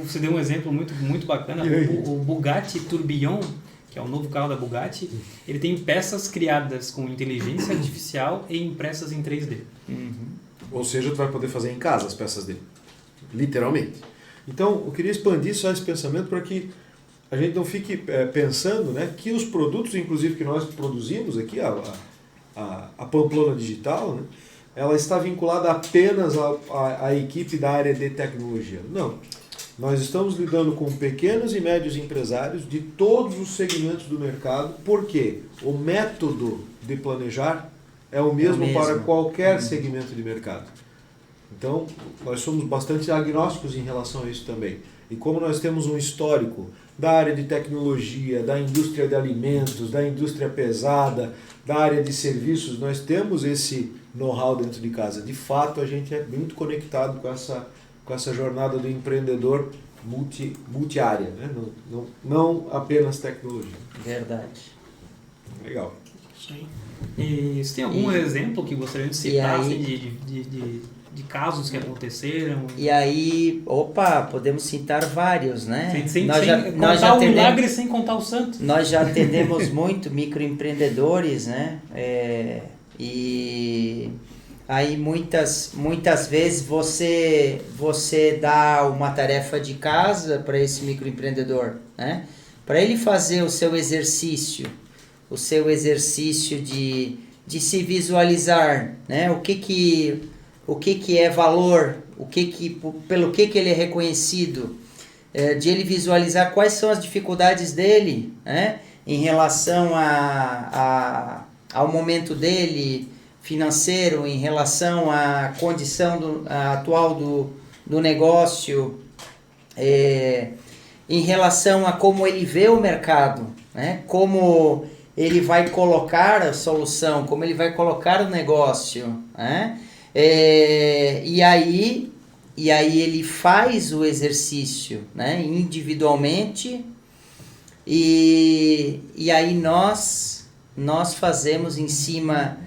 Você deu um exemplo muito bacana, o Bugatti Tourbillon, que é o novo carro da Bugatti, ele tem peças criadas com inteligência artificial e impressas em 3D. Ou seja, tu vai poder fazer em casa as peças dele, literalmente. Então, eu queria expandir só esse pensamento para que a gente não fique pensando, né, que os produtos, inclusive, que nós produzimos aqui, a Pamplona Digital, né, ela está vinculada apenas à equipe da área de tecnologia. Não. Nós estamos lidando com pequenos e médios empresários de todos os segmentos do mercado, porque o método de planejar é o mesmo para qualquer segmento de mercado. Então, nós somos bastante agnósticos em relação a isso também. E como nós temos um histórico da área de tecnologia, da indústria de alimentos, da indústria pesada, da área de serviços, nós temos esse know-how dentro de casa. De fato, a gente é muito conectado com essa jornada do empreendedor multi-área, né? Não apenas tecnologia. Verdade. Legal. Isso aí. E você tem algum exemplo que gostaria de citar assim, de casos que aconteceram? E aí, podemos citar vários, né? Sem nós contar o milagre sem contar o santo. Nós já atendemos muito microempreendedores, né? E aí muitas vezes você dá uma tarefa de casa para esse microempreendedor, né? Para ele fazer o seu exercício de se visualizar, né? O que é valor, pelo que ele é reconhecido, de ele visualizar quais são as dificuldades dele, né? Em relação ao momento dele financeiro, em relação à condição atual do negócio, em relação a como ele vê o mercado, né? Como ele vai colocar a solução, como ele vai colocar o negócio, né? E aí ele faz o exercício, né? Individualmente, e aí nós fazemos em cima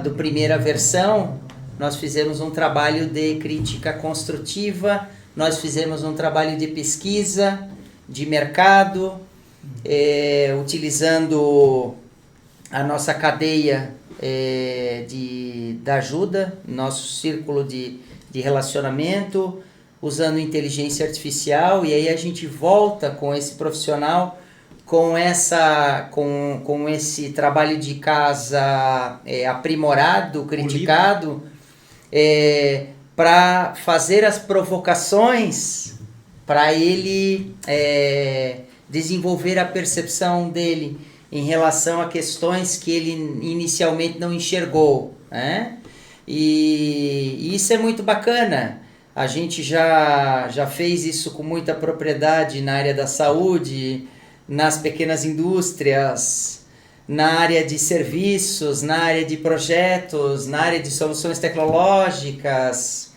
do primeira versão, nós fizemos um trabalho de crítica construtiva, nós fizemos um trabalho de pesquisa de mercado, utilizando a nossa cadeia da ajuda, nosso círculo de relacionamento, usando inteligência artificial, e aí a gente volta com esse profissional com esse trabalho de casa aprimorado, criticado, para fazer as provocações para ele desenvolver a percepção dele em relação a questões que ele inicialmente não enxergou, né? E isso é muito bacana. A gente já fez isso com muita propriedade na área da saúde, nas pequenas indústrias, na área de serviços, na área de projetos, na área de soluções tecnológicas,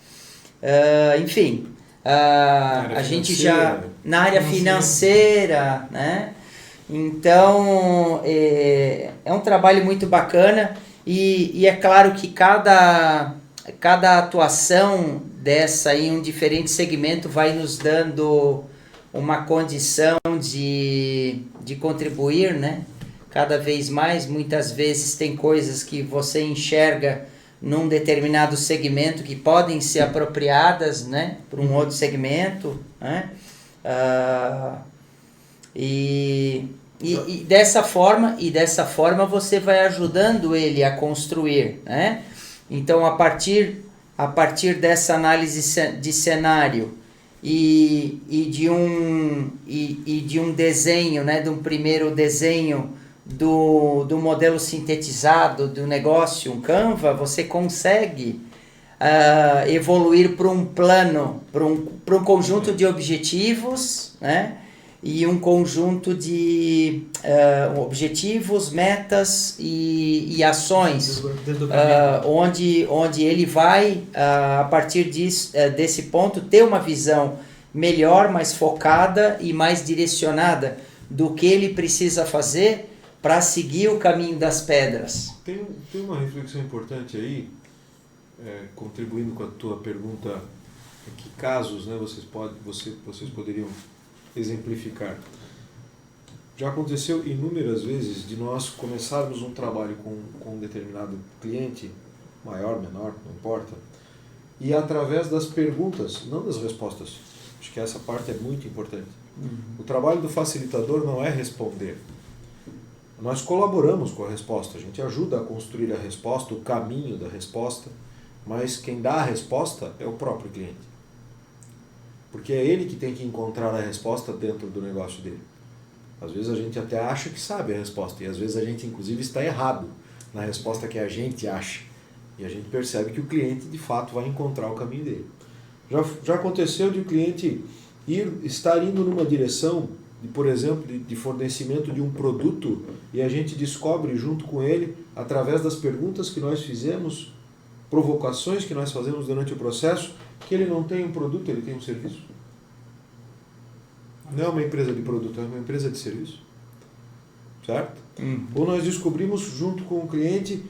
enfim, a gente já na área financeira, né? Então é um trabalho muito bacana e é claro que cada atuação dessa em um diferente segmento vai nos dando uma condição de contribuir, né? Cada vez mais, muitas vezes tem coisas que você enxerga num determinado segmento que podem ser apropriadas, né, para um outro segmento, né? E dessa forma você vai ajudando ele a construir, né? Então a partir dessa análise de cenário e de um desenho, né, de um primeiro desenho do modelo sintetizado do negócio, um Canva, você consegue evoluir para um plano, para um conjunto de objetivos, né? E um conjunto de objetivos, metas e ações, onde ele vai, a partir desse ponto, ter uma visão melhor, mais focada e mais direcionada do que ele precisa fazer para seguir o caminho das pedras. Tem uma reflexão importante aí, contribuindo com a tua pergunta Que casos, né, vocês poderiam exemplificar? Já aconteceu inúmeras vezes de nós começarmos um trabalho com um determinado cliente, maior, menor, não importa, e através das perguntas, não das respostas, acho que essa parte é muito importante. O trabalho do facilitador não é responder. Nós colaboramos com a resposta, a gente ajuda a construir a resposta, o caminho da resposta, mas quem dá a resposta é o próprio cliente. Porque é ele que tem que encontrar a resposta dentro do negócio dele. Às vezes a gente até acha que sabe a resposta, e às vezes a gente inclusive está errado na resposta que a gente acha. E a gente percebe que o cliente de fato vai encontrar o caminho dele. Já aconteceu de o cliente estar indo numa direção, por exemplo, de fornecimento de um produto, e a gente descobre junto com ele, através das perguntas que nós fizemos, provocações que nós fazemos durante o processo, que ele não tem um produto, ele tem um serviço. Não é uma empresa de produto, é uma empresa de serviço. Certo? Ou nós descobrimos junto com o cliente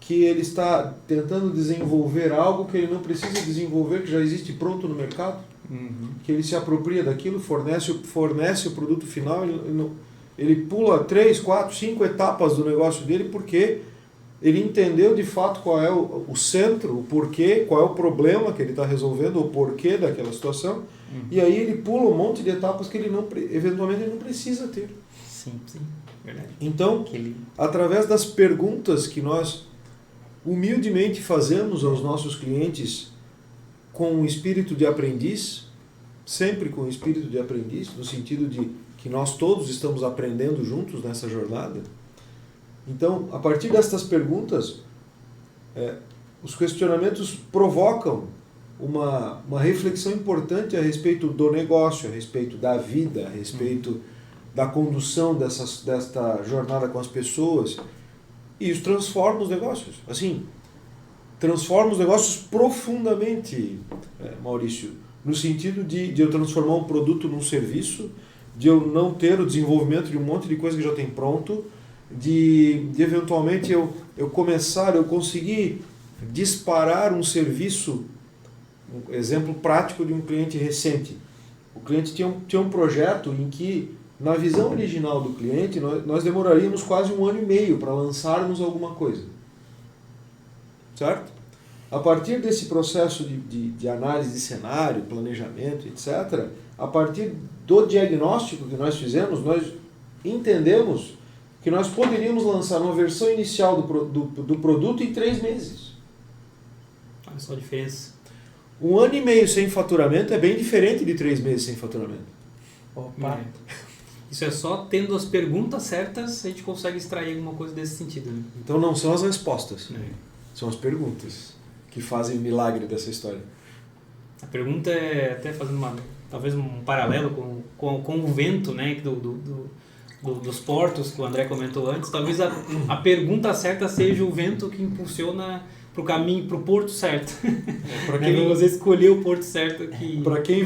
que ele está tentando desenvolver algo que ele não precisa desenvolver, que já existe pronto no mercado, que ele se apropria daquilo, fornece o produto final, ele pula 3, 4, 5 etapas do negócio dele porque ele entendeu de fato qual é o centro, o porquê, qual é o problema que ele está resolvendo, o porquê daquela situação, e aí ele pula um monte de etapas que ele eventualmente ele não precisa ter. Sim, verdade. Então, através das perguntas que nós humildemente fazemos aos nossos clientes com o espírito de aprendiz, sempre com o espírito de aprendiz, no sentido de que nós todos estamos aprendendo juntos nessa jornada. Então, a partir destas perguntas, os questionamentos provocam uma reflexão importante a respeito do negócio, a respeito da vida, a respeito da condução desta jornada com as pessoas. E isso transforma os negócios. Assim, transforma os negócios profundamente, Maurício, no sentido de eu transformar um produto num serviço, de eu não ter o desenvolvimento de um monte de coisa que já tem pronto, de eventualmente eu conseguir disparar um serviço, um exemplo prático de um cliente recente. O cliente tinha um projeto em que, na visão original do cliente, nós demoraríamos quase 1 ano e meio para lançarmos alguma coisa. Certo? A partir desse processo de análise de cenário, planejamento, etc., a partir do diagnóstico que nós fizemos, nós entendemos que nós poderíamos lançar uma versão inicial do produto em 3 meses. Olha só a diferença. 1 ano e meio sem faturamento é bem diferente de 3 meses sem faturamento. Opa! Isso é só tendo as perguntas certas a gente consegue extrair alguma coisa desse sentido. Né? Então não são as respostas, são as perguntas que fazem o milagre dessa história. A pergunta é, até fazendo talvez um paralelo com o vento, né, dos portos que o André comentou antes, talvez a pergunta certa seja o vento que impulsiona para o caminho, para o porto certo. Para quem você escolher o porto certo que para quem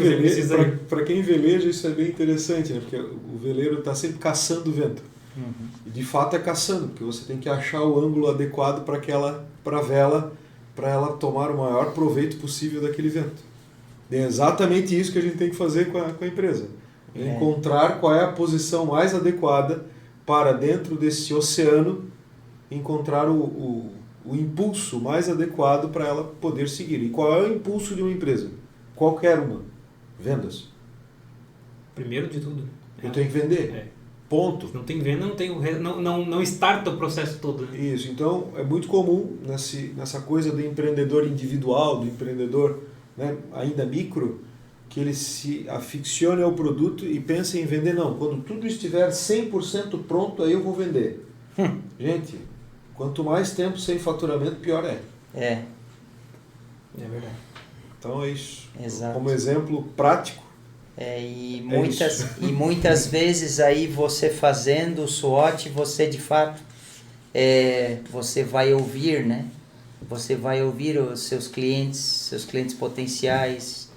veleja isso é bem interessante, né? Porque o veleiro está sempre caçando o vento. E de fato é caçando, porque você tem que achar o ângulo adequado para a vela, para ela tomar o maior proveito possível daquele vento. É exatamente isso que a gente tem que fazer com a empresa. Encontrar qual é a posição mais adequada para, dentro desse oceano, encontrar o impulso mais adequado para ela poder seguir. E qual é o impulso de uma empresa? Qualquer uma. Vendas. Primeiro de tudo. Eu tenho que vender. Ponto. Não tem venda, não starta o processo todo. Né? Isso. Então, é muito comum nessa coisa do empreendedor individual, do empreendedor, né, ainda micro, que ele se aficione ao produto e pense em vender. Não, quando tudo estiver 100% pronto, aí eu vou vender. Gente, quanto mais tempo sem faturamento, pior é. É verdade. Então é isso. Exato. Como exemplo prático. E muitas vezes aí você fazendo o SWOT, você de fato você vai ouvir, né? Você vai ouvir os seus clientes potenciais,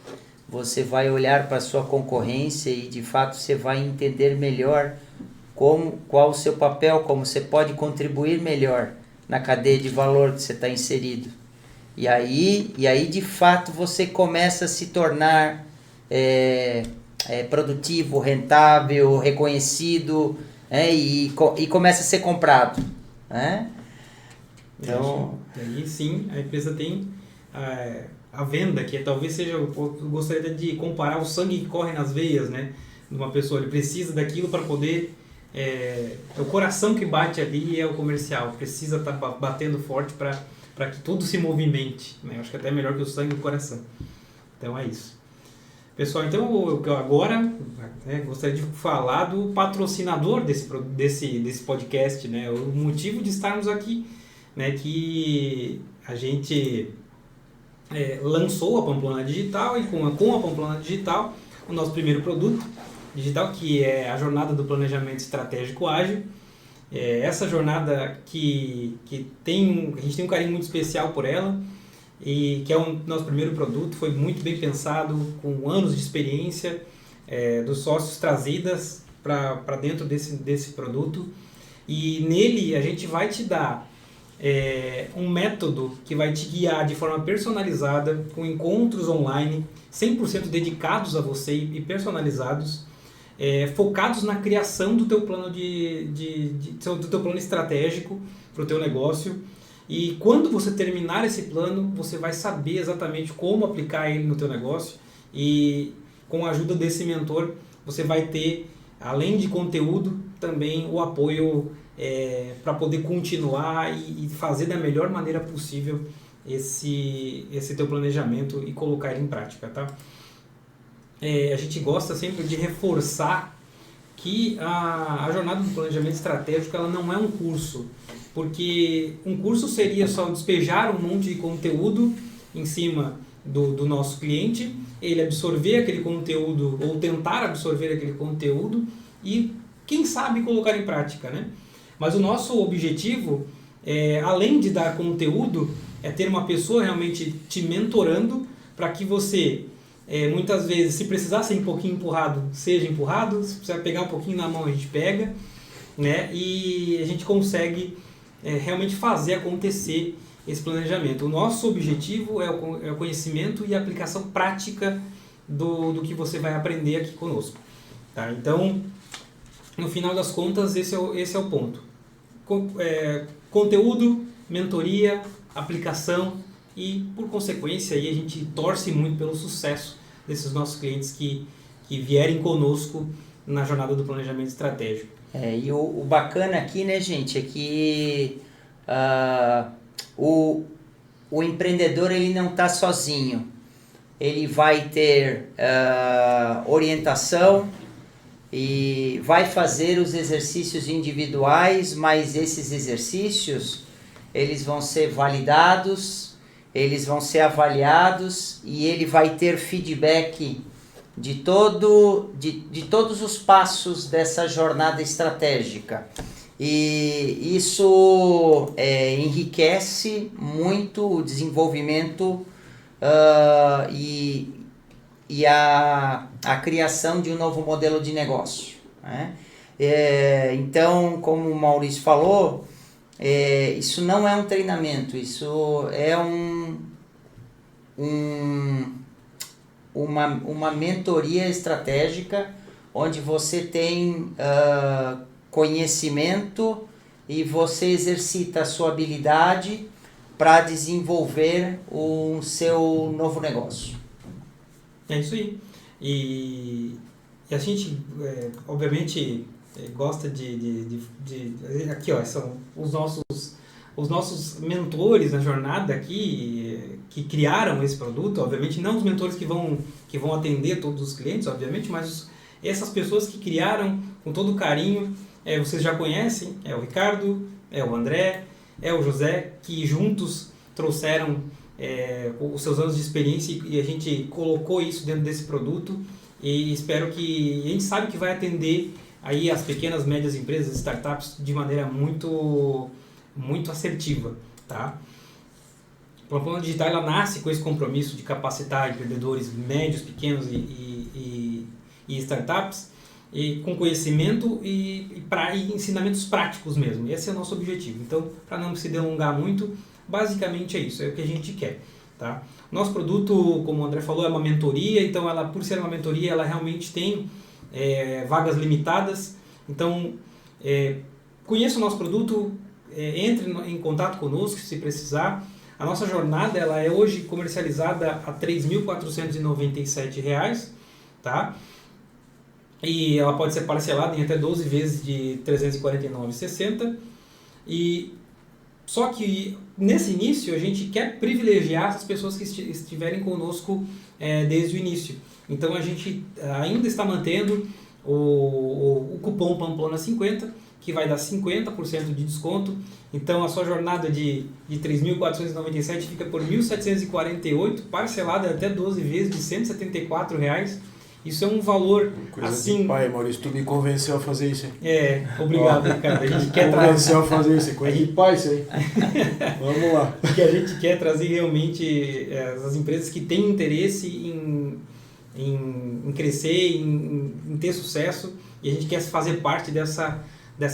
você vai olhar para a sua concorrência e de fato você vai entender melhor qual o seu papel, como você pode contribuir melhor na cadeia de valor que você está inserido. E aí de fato você começa a se tornar produtivo, rentável, reconhecido, e começa a ser comprado, né? Então, aí sim, a empresa tem a venda, que talvez seja, eu gostaria de comparar o sangue que corre nas veias, né, de uma pessoa. Ele precisa daquilo para poder, é o coração que bate ali, é o comercial, precisa estar batendo forte para que tudo se movimente, né? Eu acho que até melhor que o sangue e o coração. Então é isso. Pessoal, então eu agora gostaria de falar do patrocinador desse podcast, né? O motivo de estarmos aqui, né? Que a gente lançou a Pamplona Digital, e com a Pamplona Digital, o nosso primeiro produto digital, que é a jornada do planejamento estratégico ágil. Essa jornada que a gente tem um carinho muito especial por ela, e que é o nosso primeiro produto, foi muito bem pensado, com anos de experiência dos sócios trazidas para dentro desse produto, e nele a gente vai te dar um método que vai te guiar de forma personalizada, com encontros online 100% dedicados a você e personalizados, focados na criação do teu plano do teu plano estratégico para o teu negócio. E quando você terminar esse plano, você vai saber exatamente como aplicar ele no teu negócio, e com a ajuda desse mentor você vai ter, além de conteúdo, também o apoio para poder continuar e fazer da melhor maneira possível esse teu planejamento e colocar ele em prática, tá? A gente gosta sempre de reforçar que a jornada do planejamento estratégico, ela não é um curso, porque um curso seria só despejar um monte de conteúdo em cima do nosso cliente, ele absorver aquele conteúdo ou tentar absorver aquele conteúdo e, quem sabe, colocar em prática, né? Mas o nosso objetivo, além de dar conteúdo, é ter uma pessoa realmente te mentorando para que você, muitas vezes, se precisar ser um pouquinho empurrado, seja empurrado, se precisar pegar um pouquinho na mão, a gente pega, né? E a gente consegue realmente fazer acontecer esse planejamento. O nosso objetivo é o conhecimento e a aplicação prática do que você vai aprender aqui conosco, tá? Então, no final das contas, esse é o ponto. Conteúdo, mentoria, aplicação e, por consequência, aí a gente torce muito pelo sucesso desses nossos clientes que vierem conosco na jornada do planejamento estratégico. E o bacana aqui, né, gente, é que o empreendedor, ele não está sozinho. Ele vai ter orientação e vai fazer os exercícios individuais, mas esses exercícios, eles vão ser validados, eles vão ser avaliados, e ele vai ter feedback de todos os passos dessa jornada estratégica. E isso enriquece muito o desenvolvimento e a criação de um novo modelo de negócio, né? Então, como o Maurício falou, isso não é um treinamento, isso é uma mentoria estratégica, onde você tem conhecimento e você exercita a sua habilidade para desenvolver o seu novo negócio. É isso aí. E a gente, obviamente, gosta de aqui, ó, são os nossos mentores na jornada aqui, que criaram esse produto. Obviamente não os mentores que vão atender todos os clientes, obviamente, mas essas pessoas que criaram com todo carinho, vocês já conhecem, é o Ricardo, é o André, é o José, que juntos trouxeram os seus anos de experiência, e a gente colocou isso dentro desse produto, e espero que, a gente sabe que vai atender aí as pequenas, médias empresas, startups, de maneira muito, muito assertiva, tá? A Pamplona Digital, ela nasce com esse compromisso de capacitar empreendedores médios, pequenos e startups, e com conhecimento e ensinamentos práticos mesmo. Esse é o nosso objetivo. Então, para não se delongar muito, Basicamente é isso, é o que a gente quer. Tá? Nosso produto, como o André falou, é uma mentoria, então ela, por ser uma mentoria, ela realmente tem vagas limitadas. Então, conheça o nosso produto, entre em contato conosco se precisar. A nossa jornada ela é hoje comercializada a R$ 3.497, tá? E ela pode ser parcelada em até 12 vezes de R$ 349,60. Só que nesse início a gente quer privilegiar essas pessoas que estiverem conosco desde o início. Então a gente ainda está mantendo o cupom Pamplona 50, que vai dar 50% de desconto. Então a sua jornada de R$ 3.497 fica por R$ 1.748, parcelada até 12 vezes de R$ 174,00. Isso é um valor Coisa assim... de pai, Maurício, tu me convenceu a fazer isso, hein? Obrigado, Ricardo. A gente quer Convenceu a fazer isso, é coisa de pai isso aí. Vamos lá. Porque a gente quer trazer realmente as empresas que têm interesse em crescer, em ter sucesso, e a gente quer fazer parte dessa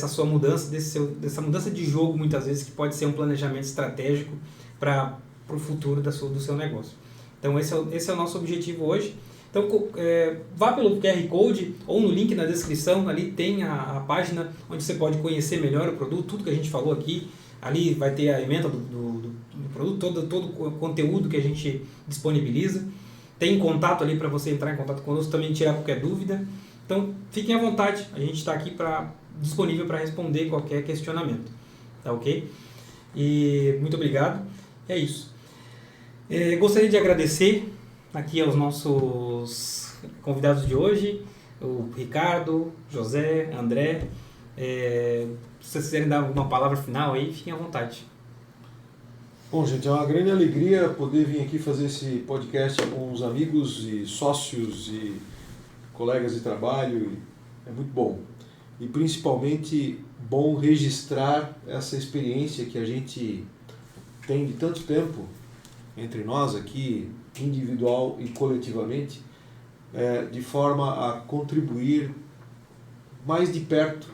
sua mudança, dessa mudança de jogo, muitas vezes, que pode ser um planejamento estratégico para o futuro do seu negócio. Então esse é o nosso objetivo hoje. Então vá pelo QR Code ou no link na descrição, ali tem a página onde você pode conhecer melhor o produto, tudo que a gente falou aqui. Ali vai ter a ementa do produto, todo o conteúdo que a gente disponibiliza. Tem contato ali para você entrar em contato conosco, também tirar qualquer dúvida. Então fiquem à vontade, a gente está aqui disponível para responder qualquer questionamento. Tá ok? E muito obrigado. É isso. Gostaria de agradecer aqui aos nossos convidados de hoje, o Ricardo, José, André. Se vocês quiserem dar alguma palavra final aí, fiquem à vontade. Bom, gente, é uma grande alegria poder vir aqui fazer esse podcast com os amigos e sócios e colegas de trabalho. É muito bom. E principalmente bom registrar essa experiência que a gente tem de tanto tempo entre nós aqui, individual e coletivamente, de forma a contribuir mais de perto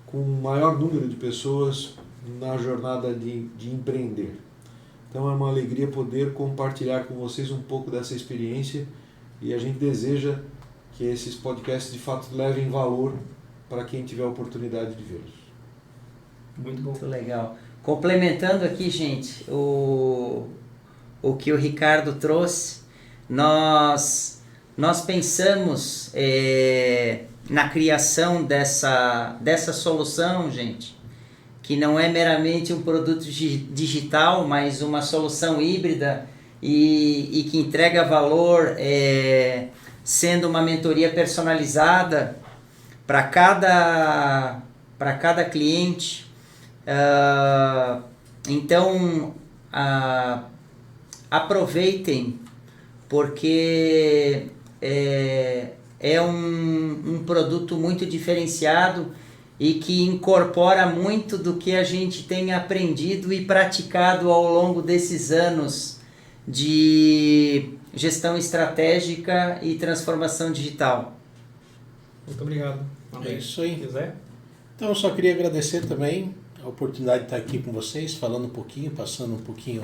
com um maior número de pessoas na jornada de empreender. Então é uma alegria poder compartilhar com vocês um pouco dessa experiência, e a gente deseja que esses podcasts de fato levem valor para quem tiver a oportunidade de vê-los. Muito bom. Muito legal. Complementando aqui, gente, o que o Ricardo trouxe, nós pensamos na criação dessa solução, gente, que não é meramente um produto digital, mas uma solução híbrida e que entrega valor, sendo uma mentoria personalizada para cada cliente. Então, aproveitem, porque é um produto muito diferenciado e que incorpora muito do que a gente tem aprendido e praticado ao longo desses anos de gestão estratégica e transformação digital. Muito obrigado. É isso aí. Quiser? Então eu só queria agradecer também a oportunidade de estar aqui com vocês, falando um pouquinho, passando um pouquinho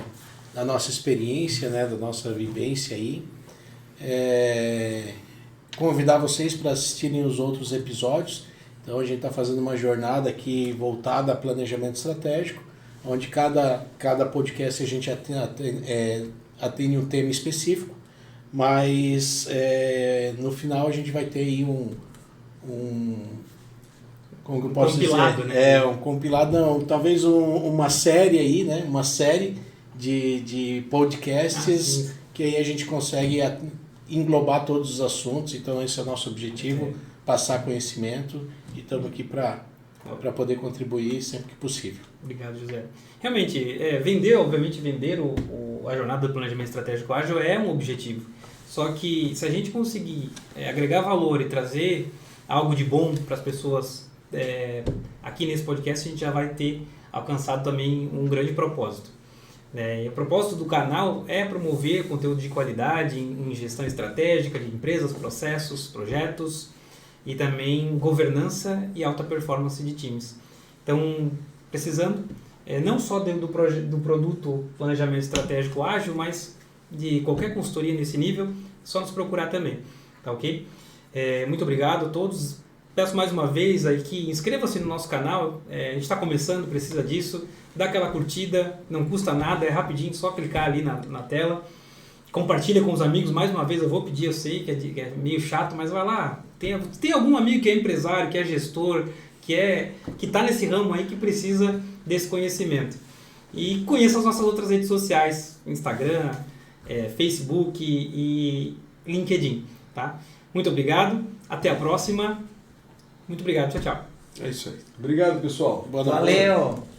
da nossa experiência, né, da nossa vivência aí. Convidar vocês para assistirem os outros episódios. Então a gente está fazendo uma jornada aqui voltada a planejamento estratégico, onde cada podcast a gente atende um tema específico, mas no final a gente vai ter aí como que eu posso compilado, dizer? Né? Um compilado, não, talvez uma série aí, né? Uma série de podcasts que aí a gente consegue englobar todos os assuntos. Então esse é o nosso objetivo, passar conhecimento, e estamos aqui para poder contribuir sempre que possível. Obrigado, José. Realmente, vender a jornada do planejamento estratégico ágil é um objetivo. Só que se a gente conseguir agregar valor e trazer algo de bom para as pessoas aqui nesse podcast, a gente já vai ter alcançado também um grande propósito. E o propósito do canal é promover conteúdo de qualidade em gestão estratégica de empresas, processos, projetos e também governança e alta performance de times. Então, precisando, não só dentro do produto Planejamento Estratégico Ágil, mas de qualquer consultoria nesse nível, só nos procurar também, tá ok? Muito obrigado a todos. Peço mais uma vez aí que inscreva-se no nosso canal, a gente está começando, precisa disso, dá aquela curtida, não custa nada, é rapidinho, só clicar ali na tela. Compartilha com os amigos, mais uma vez eu vou pedir, eu sei que é meio chato, mas vai lá, tem algum amigo que é empresário, que é gestor, que está nesse ramo aí que precisa desse conhecimento. E conheça as nossas outras redes sociais, Instagram, Facebook e LinkedIn, tá? Muito obrigado, até a próxima, muito obrigado, tchau, tchau. É isso aí. Obrigado, pessoal. Valeu!